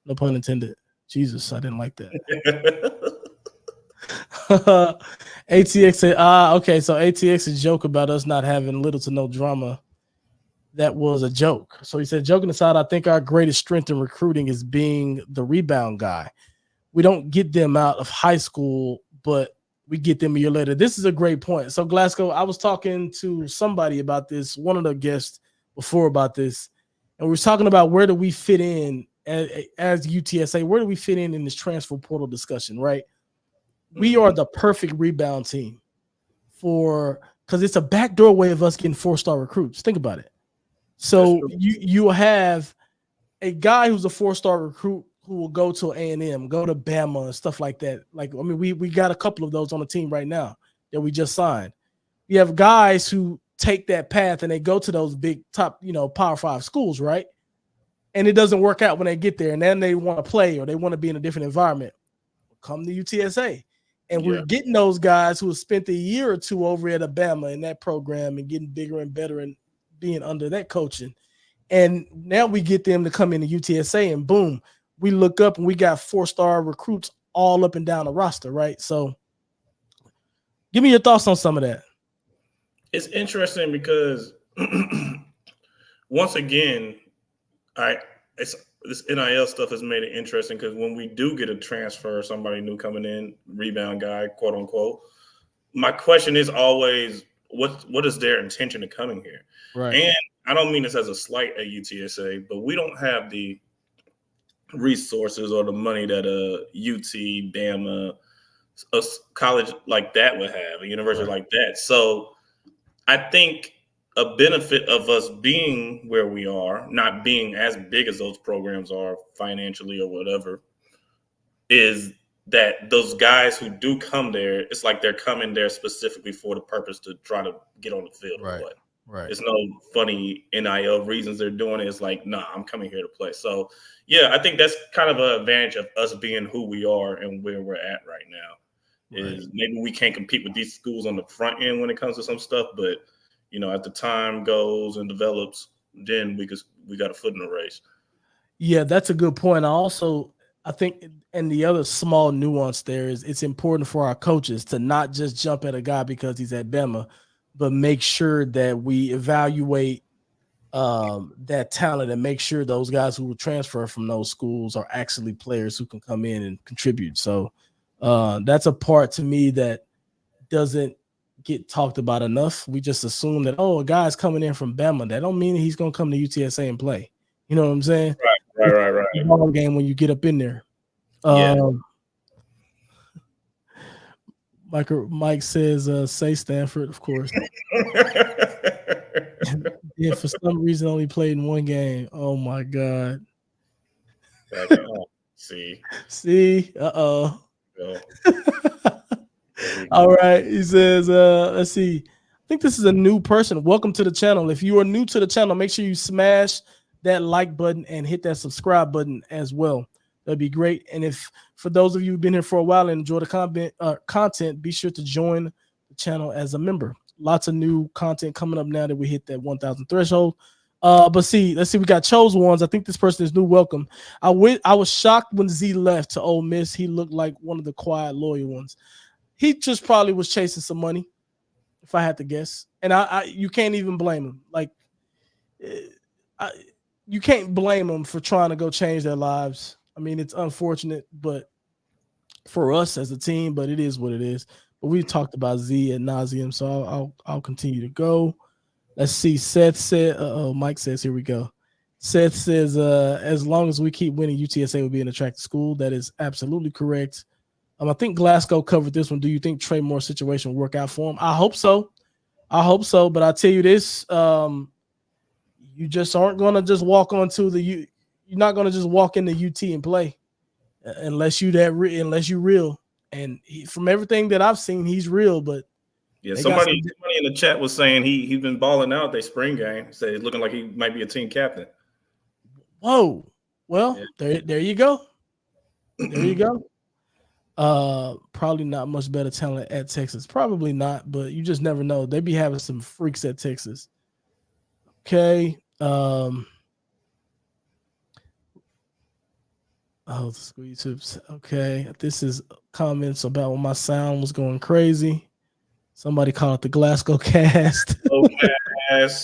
No pun intended. Jesus, I didn't like that. ATX said, okay, so ATX's joke about us not having little to no drama, that was a joke. So he said, joking aside, I think our greatest strength in recruiting is being the rebound guy. We don't get them out of high school, but we get them a year later. This is a great point. So Glasco, I was talking to somebody about this, one of the guests before about this, and we were talking about where do we fit in as UTSA, where do we fit in this transfer portal discussion, right? We are the perfect rebound team because it's a backdoor way of us getting 4-star recruits. Think about it. So you have a guy who's a 4-star recruit who will go to A&M, go to Bama and stuff like that. Like, I mean, we got a couple of those on the team right now that we just signed. You have guys who take that path and they go to those big top, Power 5 schools, right? And it doesn't work out when they get there, and then they want to play or they want to be in a different environment. Come to UTSA. And we're getting those guys who have spent a year or two over at Alabama in that program and getting bigger and better and being under that coaching. And now we get them to come into UTSA and boom, we look up and we got 4-star recruits all up and down the roster, right? So give me your thoughts on some of that. It's interesting because once again, this NIL stuff has made it interesting because when we do get a transfer, somebody new coming in, rebound guy, quote unquote, my question is always, what is their intention of coming here? Right. And I don't mean this as a slight at UTSA, but we don't have the resources or the money that a UT, Bama, a college like that would have, a university like that. So I think a benefit of us being where we are, not being as big as those programs are financially or whatever, is that those guys who do come there, it's like they're coming there specifically for the purpose to try to get on the field or play. Right. It's no funny NIL reasons they're doing it. It's like, nah, I'm coming here to play. So, yeah, I think that's kind of an advantage of us being who we are and where we're at right now. Is maybe we can't compete with these schools on the front end when it comes to some stuff, but as the time goes and develops, then we got a foot in the race. Yeah, that's a good point. I think, and the other small nuance there is it's important for our coaches to not just jump at a guy because he's at Bama, but make sure that we evaluate that talent and make sure those guys who will transfer from those schools are actually players who can come in and contribute. So that's a part to me that doesn't get talked about enough. We just assume that, a guy's coming in from Bama. That don't mean he's going to come to UTSA and play. You know what I'm saying? Right. Ball game when you get up in there. Yeah. Mike says, say Stanford, of course. Yeah, for some reason only played in one game. Oh my God. See, All right. He says, let's see. I think this is a new person. Welcome to the channel. If you are new to the channel, make sure you smash that like button and hit that subscribe button as well. That'd be great. And if for those of you who've been here for a while and enjoy the content, be sure to join the channel as a member. Lots of new content coming up now that we hit that 1,000 threshold. But let's see, we got chosen ones. I think this person is new. Welcome. I was shocked when Z left to Ole Miss. He looked like one of the quiet, loyal ones. He just probably was chasing some money, if I had to guess. And you can't even blame him. Like, you can't blame them for trying to go change their lives. I mean, it's unfortunate, but for us as a team, but it is what it is. But we talked about Z ad nauseum, so I'll continue to go. Let's see. Seth said, Mike says, here we go. Seth says, as long as we keep winning, UTSA will be an attractive school. That is absolutely correct. I think Glasgow covered this one. Do you think Trey Moore's situation will work out for him? I hope so. But I tell you this, you just aren't going to just walk onto you're not going to just walk into UT and play unless you're real. And from everything that I've seen, he's real. But yeah, somebody in the chat was saying he's been balling out their spring game. Said it's looking like he might be a team captain. Whoa. Well, yeah. There you go. There you go. Probably not much better talent at Texas. Probably not, but you just never know. They be having some freaks at Texas. Okay. The squeeze tips. Okay. This is comments about when my sound was going crazy. Somebody called it the Glasgow cast. Out to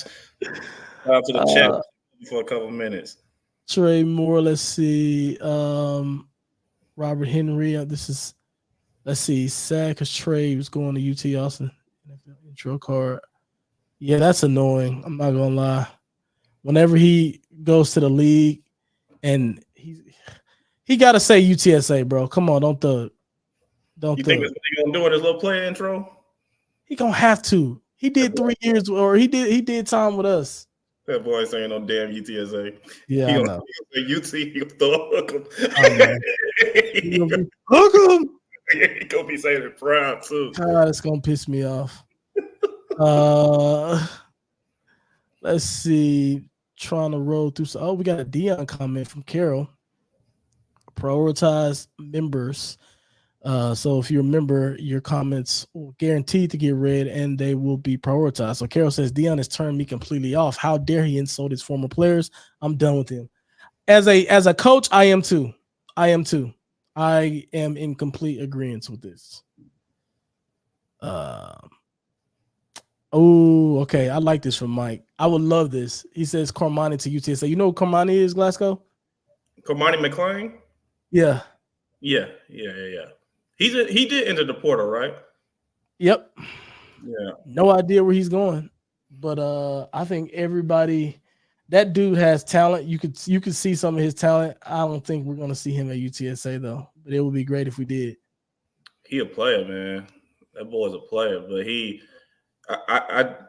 the chat for a couple minutes. Trey Moore. Let's see. Robert Henry. Let's see. Sad because Trey was going to UT Austin. Intro card. Yeah, that's annoying. I'm not gonna lie. Whenever he goes to the league, and he got to say UTSA, bro. Come on, don't thug. You think that's what he's gonna do in his little play intro? He gonna have to. He did 3 years, or he did time with us. That boy saying no damn UTSA. Yeah, he gonna say UT. He gonna throw hook him. Hook him. He gonna be saying it proud too. God, it's gonna piss me off. Let's see. Trying to roll through. Oh, we got a Deion comment from Carol. Prioritize members. So if you remember, your comments will guaranteed to get read and they will be prioritized. So Carol says Deion has turned me completely off. How dare he insult his former players? I'm done with him. As a coach, I am too. I am in complete agreement with this. Oh, okay. I like this from Mike. I would love this. He says Cormani to UTSA. You know who Cormani is, Glasgow? Cormani McClain? Yeah. Yeah. He did enter the portal, right? Yep. Yeah. No idea where he's going. But I think that dude has talent. You could see some of his talent. I don't think we're gonna see him at UTSA though. But it would be great if we did. He a player, man. That boy's a player, but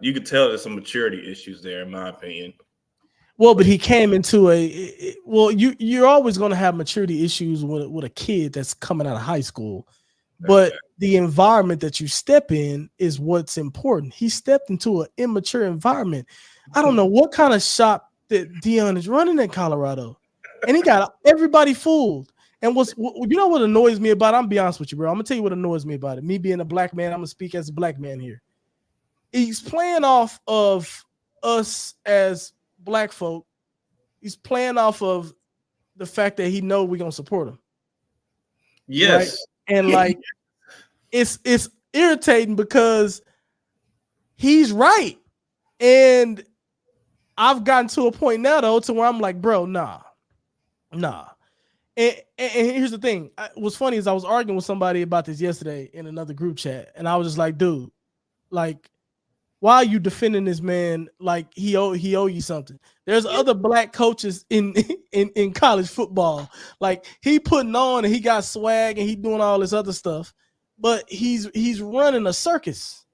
you could tell there's some maturity issues there, in my opinion. Well, but he came into you're always going to have maturity issues with a kid that's coming out of high school. But the environment that you step in is what's important. He stepped into an immature environment. I don't know what kind of shop that Deion is running in Colorado. And he got everybody fooled. And you know what annoys me about it? I'm going to be honest with you, bro. I'm going to tell you what annoys me about it. Me being a black man, I'm going to speak as a black man here. he's playing off of us as black folk. He's playing off of the fact that he know we're gonna support him. Yes. Right? And like it's irritating because he's right. And I've gotten to a point now though to where I'm like, bro, nah. And here's the thing. What's funny is I was arguing with somebody about this yesterday in another group chat, and I was just like, dude, like, why are you defending this man like he owe you something? There's other black coaches in college football. Like he putting on and he got swag and he doing all this other stuff, but he's running a circus.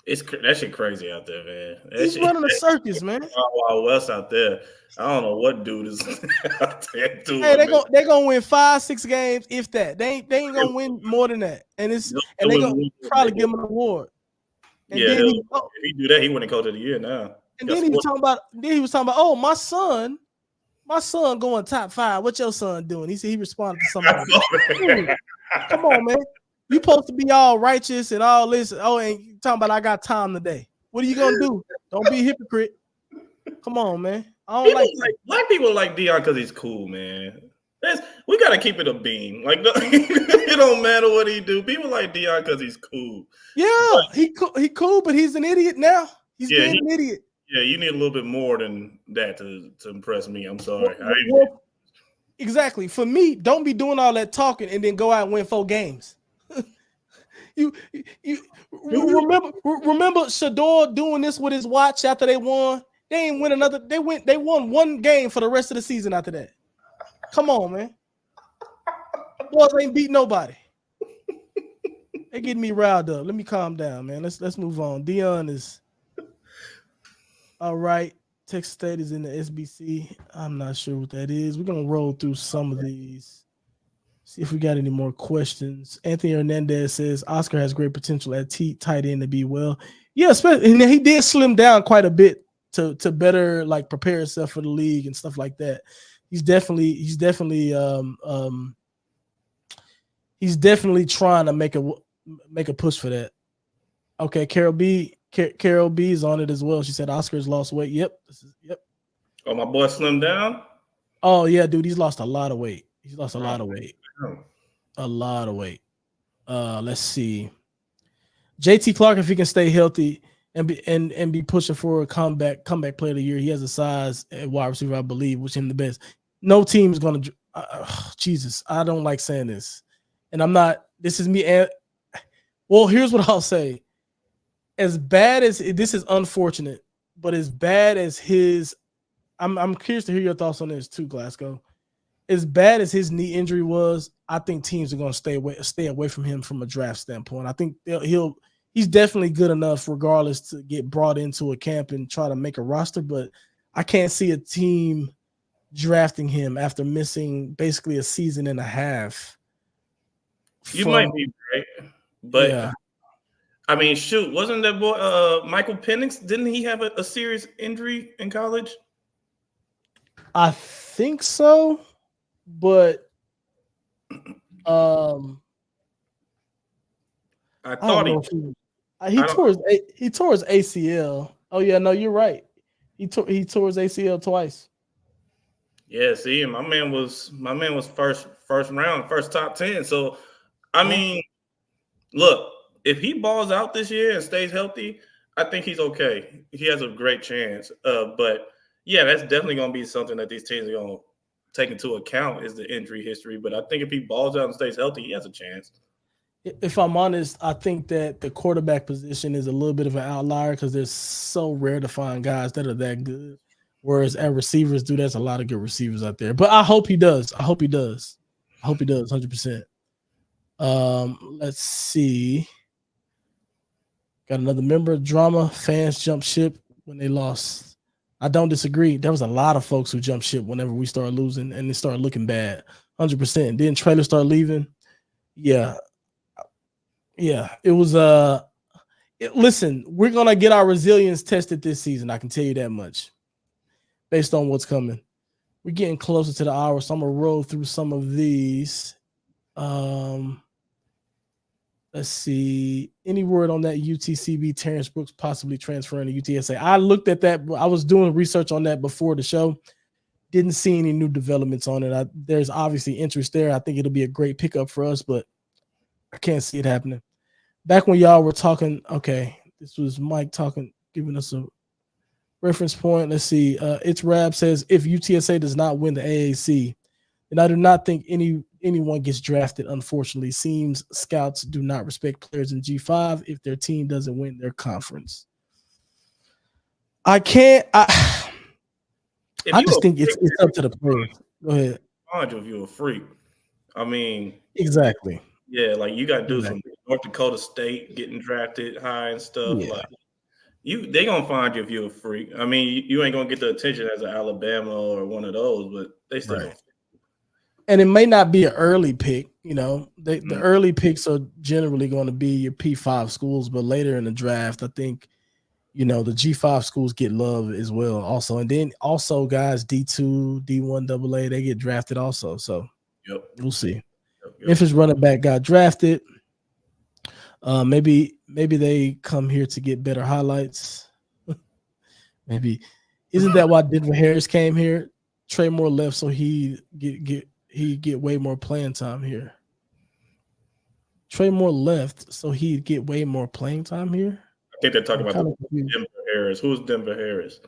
That shit crazy out there, man. He's running a circus, man. Wild West out there. I don't know what dude is out there doing. Hey, they're gonna win 5-6 games, if that. They ain't gonna win more than that. And they're gonna probably give him an award. And yeah, if he do that, he wouldn't coach of the year now. And then he was talking about, oh, my son going top 5. What your son doing? He said he responded to somebody. Come on, man. You supposed to be all righteous and all this. Oh, and you talking about I got time today. What are you gonna do? Don't be a hypocrite. Come on, man. I don't like black people like Deion because he's cool, man. We gotta keep it a beam. Like it don't matter what he do. People like Deion because he's cool. Yeah, he cool, but he's an idiot now. He's being an idiot. Yeah, you need a little bit more than that to impress me. I'm sorry. Exactly. For me, don't be doing all that talking and then go out and win 4 games. you remember Shador doing this with his watch after they won? They ain't win another. They won 1 game for the rest of the season after that. Come on, man. Boys ain't beat nobody. They getting me riled up. Let me calm down, man. Let's move on. Deion is all right. Texas State is in the SBC. I'm not sure what that is. We're gonna roll through some of these. See if we got any more questions. Anthony Hernandez says Oscar has great potential at tight end to be well. Yeah, especially, and he did slim down quite a bit to better like prepare himself for the league and stuff like that. He's definitely trying to make a push for that. Okay, Carol B is on it as well. She said Oscar's lost weight. Yep. Oh, my boy slimmed down? Oh yeah, dude, he's lost a lot of weight. He's lost a lot of weight. A lot of weight. Let's see. JT Clark, if he can stay healthy and be pushing for a comeback player of the year, he has a size at wide receiver, I believe, which him the best. No team is gonna. Jesus, I don't like saying this, and I'm not. This is me. Well, here's what I'll say. As bad as this is unfortunate, but as bad as his, I'm curious to hear your thoughts on this too, Glasgow. As bad as his knee injury was, I think teams are going to stay away from him from a draft standpoint. I think he's definitely good enough, regardless, to get brought into a camp and try to make a roster. But I can't see a team drafting him after missing basically a season and a half. You might be right, but yeah. I mean, shoot, wasn't that boy Michael Penix? Didn't he have a serious injury in college? I think so, but I thought he tore his ACL. Oh yeah, no, you're right. He tore his ACL twice. Yeah, see, my man was first round, first top 10. So, I mean, look, if he balls out this year and stays healthy, I think he's okay. He has a great chance. But yeah, that's definitely going to be something that these teams are going to take into account is the injury history. But I think if he balls out and stays healthy, he has a chance. If I'm honest, I think that the quarterback position is a little bit of an outlier because it's so rare to find guys that are that good. Whereas at receivers, dude, there's a lot of good receivers out there. But I hope he does. 100%. Let's see. Got another member. Drama. Fans jump ship when they lost. I don't disagree. There was a lot of folks who jumped ship whenever we started losing and it started looking bad. 100%. Then Traylor started leaving. Yeah. It was listen, we're gonna get our resilience tested this season. I can tell you that much. Based on what's coming. We're getting closer to the hour, so I'm gonna roll through some of these. Let's see. Any word on that UTCB Terrence Brooks possibly transferring to UTSA? I looked at that. I was doing research on that before the show. Didn't see any new developments on it. There's obviously interest there. I think it'll be a great pickup for us, but I can't see it happening. Back when y'all were talking, okay, this was Mike talking, giving us a reference point. Let's see. It's Rab says, if UTSA does not win the AAC, then I do not think anyone gets drafted, unfortunately. Seems scouts do not respect players in G5 if their team doesn't win their conference. I just think it's up to the players. Go ahead. If you're a freak. I mean, exactly. Yeah, like you got dudes from North Dakota State getting drafted high and stuff. Yeah. Like they gonna find you if you're a freak. I mean, you ain't gonna get the attention as an Alabama or one of those, but they still. Right. And it may not be an early pick. You know, the early picks are generally going to be your P5 schools, but later in the draft, I think, you know, the G5 schools get love as well. Also, and then also guys D2, D1 AA, they get drafted also. So we'll see. Memphis running back got drafted. Maybe they come here to get better highlights. Maybe isn't that why Denver Harris came here? Trey Moore left so he get way more playing time here. Trey Moore left so he'd get way more playing time here. I think they're talking about Denver Harris. Who's Denver Harris?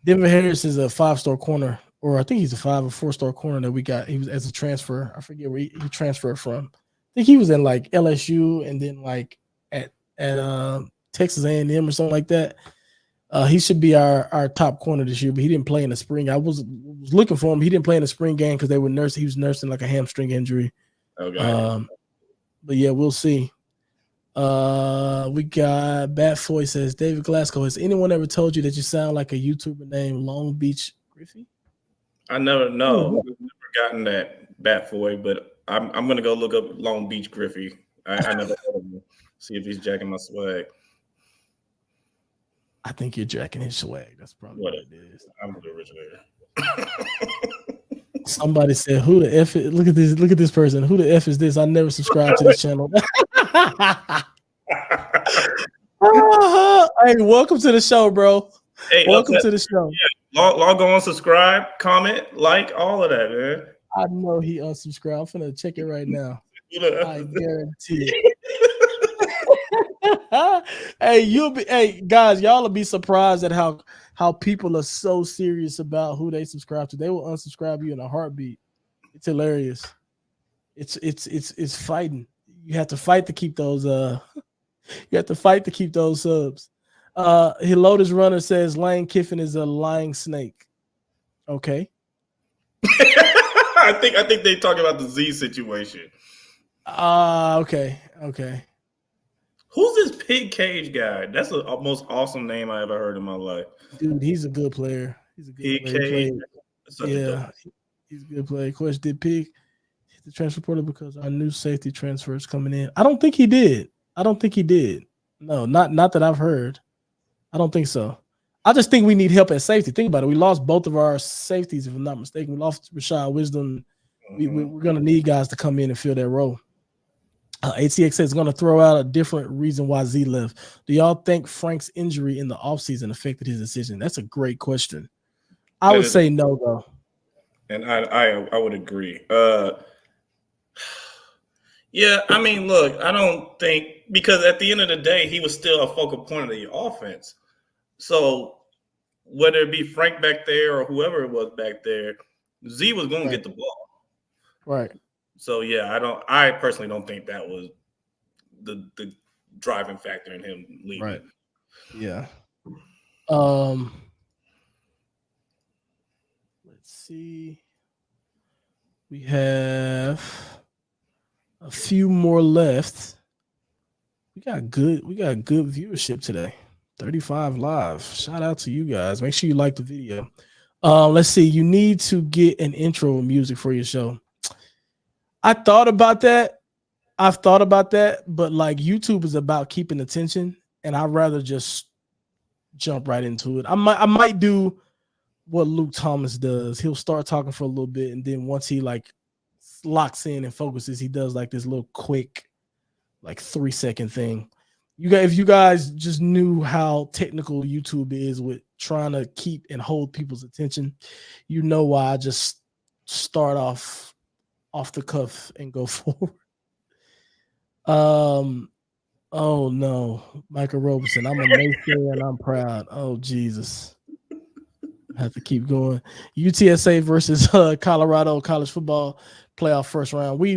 Denver Harris is a 5-star corner. Or I think he's a 5 or 4-star corner that we got. He was as a transfer. I forget where he transferred from. I think he was in like LSU and then like at Texas A&M or something like that. He should be our top corner this year, but he didn't play in the spring. I was looking for him. He didn't play in the spring game because they were nursing. He was nursing like a hamstring injury. Okay. But yeah, we'll see. We got Batfoy says, David Glasco, has anyone ever told you that you sound like a YouTuber named Long Beach Griffey? I never know. We've never gotten that Batfoy, but I'm gonna go look up Long Beach Griffey. I never heard of him. See if he's jacking my swag. I think you're jacking his swag. That's probably what it is. I'm the originator. Somebody said, "Who the F is, look at this person. Who the F is this? I never subscribed to this channel." Hey, welcome to the show, bro. Hey, welcome to the show. Yeah. Log on, subscribe, comment, like, all of that, man. I know he unsubscribed. I'm finna check it right now. I guarantee it. Hey, guys, y'all will be surprised at how people are so serious about who they subscribe to. They will unsubscribe you in a heartbeat. It's hilarious. It's fighting. You have to fight to keep those subs. Helotus Runner says Lane Kiffin is a lying snake. Okay. I think they talk about the Z situation. Okay. Who's this Pig Cage guy? That's the most awesome name I ever heard in my life. Dude, he's a good player. He's a good player. Yeah, he's a good player. Question, did Pig hit the transfer portal because our new safety transfer is coming in? I don't think he did. No, not that I've heard. I don't think so. I just think we need help at safety. Think about it. We lost both of our safeties, if I'm not mistaken. We lost Rashad Wisdom. We're going to need guys to come in and fill that role. ATX is going to throw out a different reason why Z left. Do y'all think Frank's injury in the offseason affected his decision? That's a great question. I would say no, though. And I would agree. Yeah, I mean, look, I don't think – because at the end of the day, he was still a focal point of the offense. So whether it be Frank back there or whoever it was back there, Z was going to get the ball. Right. So, yeah, I personally don't think that was the driving factor in him leaving. Right. Yeah. Let's see. We have a few more left. We got good viewership today. 35 live. Shout out to you guys. Make sure you like the video. Let's see. You need to get an intro music for your show. I've thought about that, but like YouTube is about keeping attention, and I'd rather just jump right into it. I might do what Luke Thomas does. He'll start talking for a little bit, and then once he like locks in and focuses, he does like this little quick like 3-second thing. If you guys just knew how technical YouTube is with trying to keep and hold people's attention, you know why I just start off the cuff and go forward. Oh no, Michael Robeson. I'm a naysayer and I'm proud. Oh Jesus. I have to keep going. UTSA versus Colorado college football playoff first round. We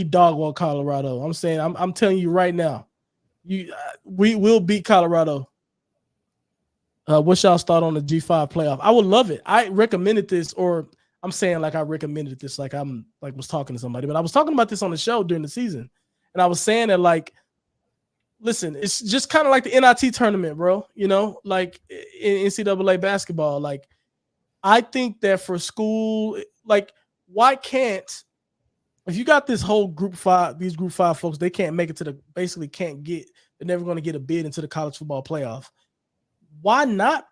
dog walk Colorado. I'm telling you right now. We will beat Colorado. What's y'all's thought on the G5 playoff? I would love it. I recommended this, or I'm saying like I recommended this, like I'm like was talking to somebody, but I was talking about this on the show during the season, and I was saying that like, listen, it's just kind of like the NIT tournament, bro. You know, like in NCAA basketball. Like, I think that for school, like, why can't, if you got this whole group 5, these group 5 folks, they can't make it to they're never going to get a bid into the college football playoff. Why not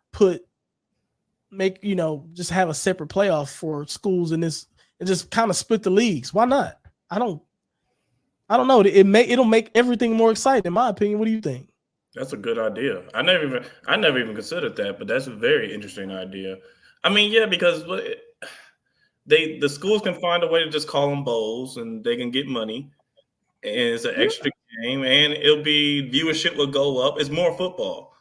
just have a separate playoff for schools in this and just kind of split the leagues? Why not? I don't know. It'll make everything more exciting, in my opinion. What do you think? That's a good idea. I never even considered that, but that's a very interesting idea. I mean, yeah, because the schools can find a way to just call them bowls, and they can get money, and it's an extra game, and viewership will go up. It's more football.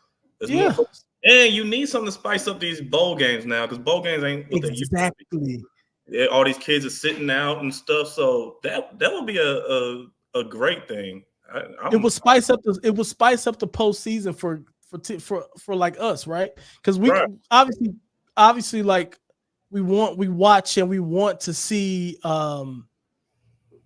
More football. And you need something to spice up these bowl games now, because bowl games ain't what they used to be. Yeah, all these kids are sitting out and stuff, so that would be a great thing. It would spice up the postseason for like us, right? Because we obviously like we watch and we want to see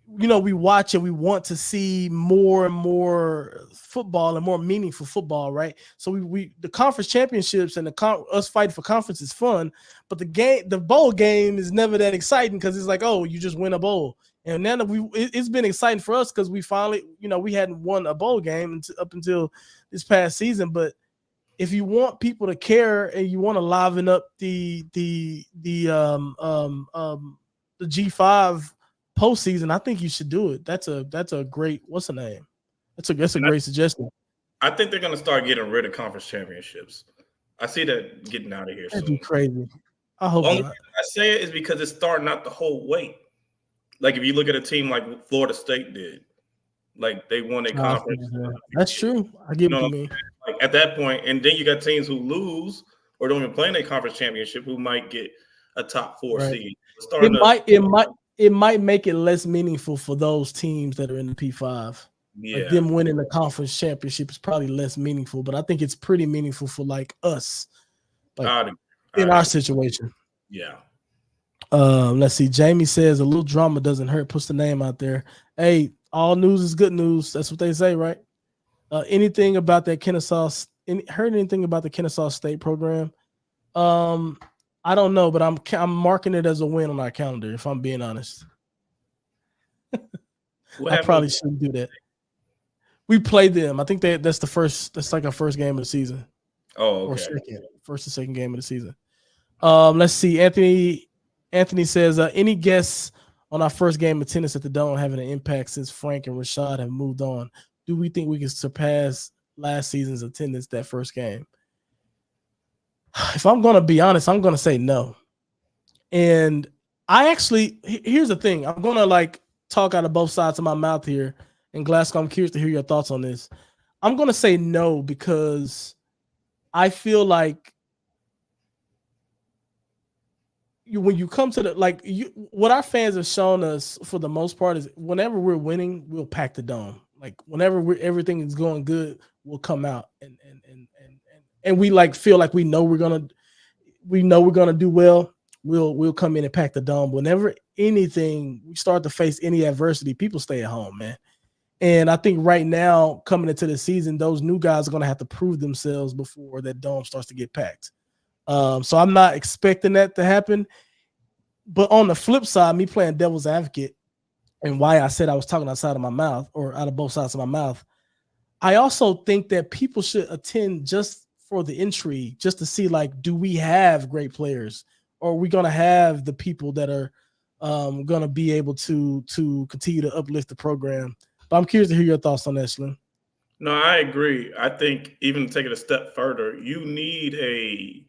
we watch and we want to see more and more football and more meaningful football, right? So the conference championships and us fighting for conference is fun, but the bowl game is never that exciting because it's like, oh, you just win a bowl. And then it's been exciting for us because we finally, we hadn't won a bowl game up until this past season. But if you want people to care and you want to liven up the G5 postseason, I think you should do it. That's a great, what's the name? That's a great suggestion. I think they're going to start getting rid of conference championships. I see that getting out of here. That'd be crazy. I hope only not. reason I say it is because it's starting not the whole weight. Like if you look at a team like Florida State did, like they won a conference. That's true. I get what you mean. Like at that point, and then you got teams who lose or don't even play in a conference championship who might get a top 4 seed. It might make it less meaningful for those teams that are in the P5. Yeah. Like them winning the conference championship is probably less meaningful, but I think it's pretty meaningful for like us, like in our situation. Yeah. Let's see. Jamie says a little drama doesn't hurt. Puts the name out there. Hey, all news is good news. That's what they say, right? Anything about that Kennesaw? Heard anything about the Kennesaw State program? I don't know, but I'm marking it as a win on our calendar. If I'm being honest, I probably shouldn't do that. We played them. I think that's like our first game of the season. Oh, okay. Or first and second game of the season. Let's see. Anthony says, any guess on our first game of tennis at the Dome having an impact since Frank and Rashad have moved on? Do we think we can surpass last season's attendance that first game? If I'm going to be honest, I'm going to say no. And here's the thing. I'm going to like talk out of both sides of my mouth here. And Glasco, I'm curious to hear your thoughts on this. I'm going to say no because I feel like when you come to what our fans have shown us for the most part is whenever we're winning, we'll pack the Dome. Like whenever everything is going good, we'll come out and we like feel like we know we're gonna do well. We'll come in and pack the Dome. Whenever we start to face any adversity, people stay at home, man. And I think right now, coming into the season, those new guys are gonna have to prove themselves before that Dome starts to get packed. So I'm not expecting that to happen. But on the flip side, me playing devil's advocate, and why I said I was talking outside of my mouth or out of both sides of my mouth, I also think that people should attend just for the intrigue, just to see, like, do we have great players? Or are we going to have the people that are going to be able to continue to uplift the program? But I'm curious to hear your thoughts on that, Slim. No, I agree. I think even to take it a step further, you need a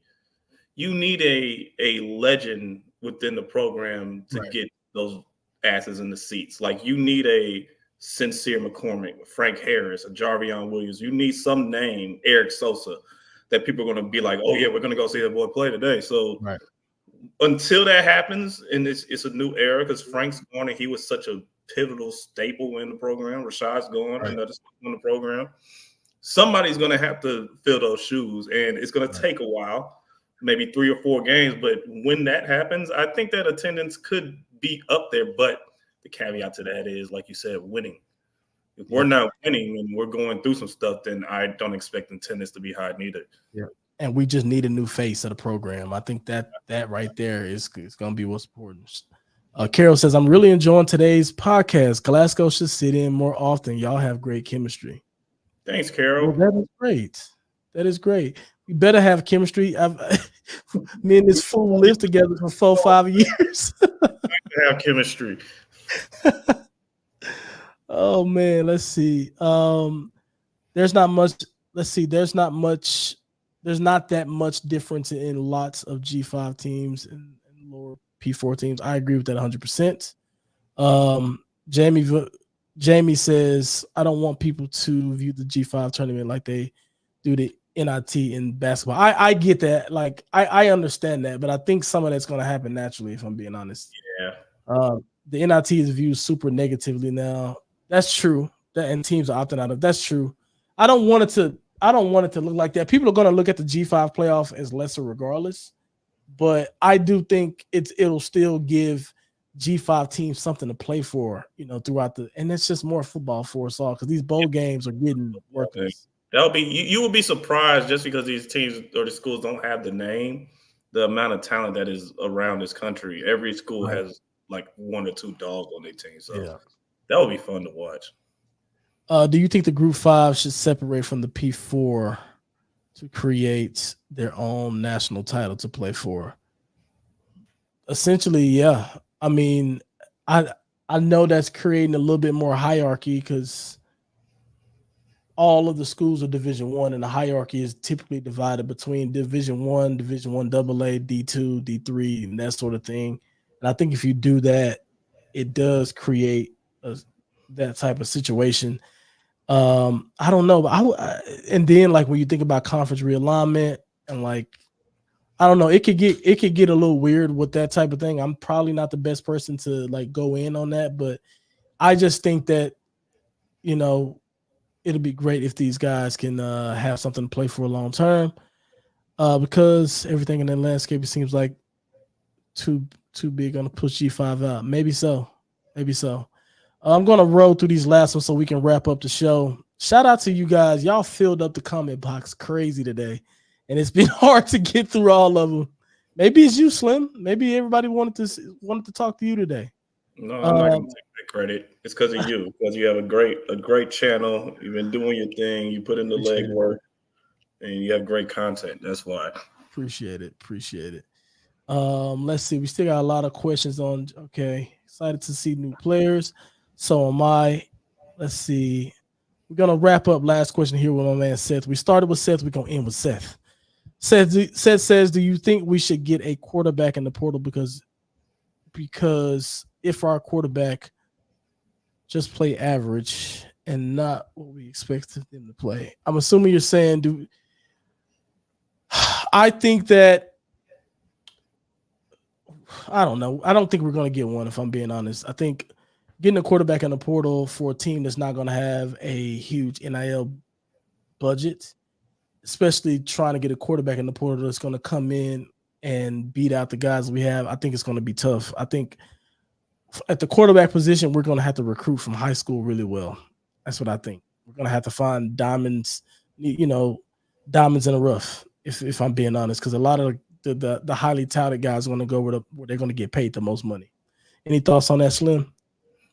legend within the program to Right. get those asses in the seats. Like you need a Sincere McCormick, Frank Harris, a Jarvion Williams. You need some name, Eric Sosa, that people are going to be like, oh yeah, we're going to go see that boy play today. So Right. until that happens, and it's a new era because Frank's gone and he was such a pivotal staple in the program. Rashad's gone, Right. another staple in the program. Somebody's going to have to fill those shoes, and it's going to take a while, maybe 3 or 4 games. But when that happens, I think that attendance could be up there. But the caveat to that is, like you said, winning. If we're not winning and we're going through some stuff, then I don't expect attendance to be high neither. Yeah. And we just need a new face of the program. I think that right there is going to be what's important. Carol says, I'm really enjoying today's podcast. Glasgow should sit in more often. Y'all have great chemistry. Thanks, Carol. Well, that is great. That is great. We better have chemistry. Me and this fool lived together for 4-5 years. Have chemistry. Oh man, let's see. There's not much. Let's see. There's not that much difference in lots of G5 teams and lower P4 teams. I agree with that 100%. Jamie says, I don't want people to view the G5 tournament like they do the NIT in basketball. I get that. Like, I understand that, but I think some of that's going to happen naturally, if I'm being honest. Yeah. The NIT is viewed super negatively now. That's true. And teams are opting out of. That's true. I don't want it to look like that. People are going to look at the G5 playoff as lesser regardless, but I do think it'll still give G5 teams something to play for, throughout and it's just more football for us all because these bowl games are getting worthless. That'll be you will be surprised just because these teams or the schools don't have the name, the amount of talent that is around this country. Every school has like 1 or 2 dogs on their team, so that would be fun to watch. Do you think the Group 5 should separate from the P4 to create their own national title to play for? Essentially, yeah. I mean, I know that's creating a little bit more hierarchy because all of the schools are Division I, and the hierarchy is typically divided between Division I, Division I AA, D2, D3, and that sort of thing. And I think if you do that, it does create that type of situation. I don't know, but and then like when you think about conference realignment and like, I don't know, it could get a little weird with that type of thing. I'm probably not the best person to like go in on that, but I just think that, it'll be great if these guys can have something to play for long term, because everything in the landscape seems like too big on to push G5 out. Maybe so. I'm going to roll through these last ones so we can wrap up the show. Shout out to you guys. Y'all filled up the comment box crazy today, and it's been hard to get through all of them. Maybe it's you, Slim. Maybe everybody wanted to talk to you today. No, I'm not going to take that credit. It's because of you. Because you have a great channel. You've been doing your thing. You put in the legwork, and you have great content. That's why. Appreciate it. Let's see. We still got a lot of questions on. Okay, excited to see new players. So am I. Let's see. We're gonna wrap up. Last question here with my man Seth. We started with Seth. We're gonna end with Seth. Seth says, "Do you think we should get a quarterback in the portal because if our quarterback just play average and not what we expected them to play?" I'm assuming you're saying, I think that. I don't know. I don't think we're going to get one, if I'm being honest. I think getting a quarterback in the portal for a team that's not going to have a huge NIL budget, especially trying to get a quarterback in the portal that's going to come in and beat out the guys we have, I think it's going to be tough. I think at the quarterback position, we're going to have to recruit from high school really well. That's what I think. We're going to have to find diamonds, diamonds in the rough, if I'm being honest, because a lot of the highly touted guys are going to go where they're going to get paid the most money. Any thoughts on that, Slim?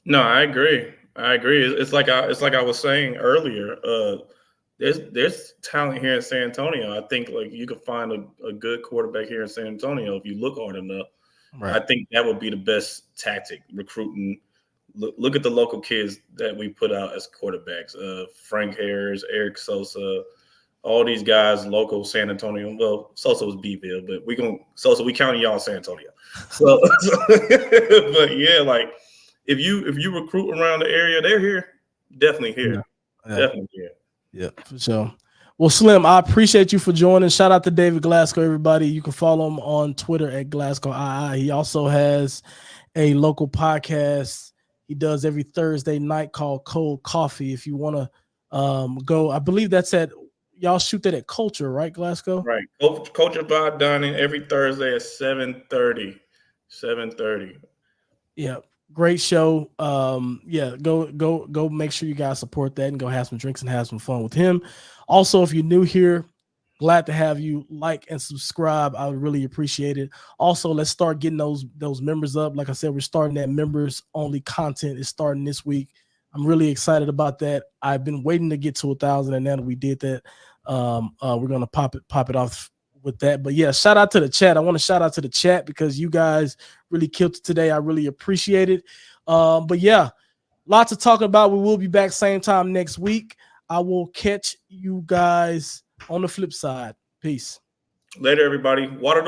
No, I agree. It's like I was saying earlier. There's talent here in San Antonio. I think like you could find a good quarterback here in San Antonio if you look hard enough. Right. I think that would be the best tactic, recruiting look at the local kids that we put out as quarterbacks. Frank Harris, Eric Sosa, all these guys, local San Antonio. Well, Sosa was Beeville, but we counting y'all San Antonio. So but yeah, like if you recruit around the area, they're here. Definitely here. Yeah. Definitely here. Yeah, for sure. Well, Slim, I appreciate you for joining. Shout out to David Glasco, everybody. You can follow him on Twitter at Glasco II. He also has a local podcast he does every Thursday night called Cold Coffee. If you want to go, I believe that's at y'all shoot that at Culture, right, Glasgow? Right. Culture Vibe Dining every Thursday at 7:30. 7:30. Yeah. Great show. Go make sure you guys support that and go have some drinks and have some fun with him. Also, if you're new here, glad to have you like and subscribe. I would really appreciate it. Also, let's start getting those members up. Like I said, we're starting that members only content is starting this week. I'm really excited about that. I've been waiting to get to 1,000, and now that we did that, we're gonna pop it off with that. But yeah, shout out to the chat. I want to shout out to the chat because you guys really killed it today. I really appreciate it. But yeah, lots to talk about. We will be back same time next week. I will catch you guys on the flip side. Peace. Later, everybody. Water those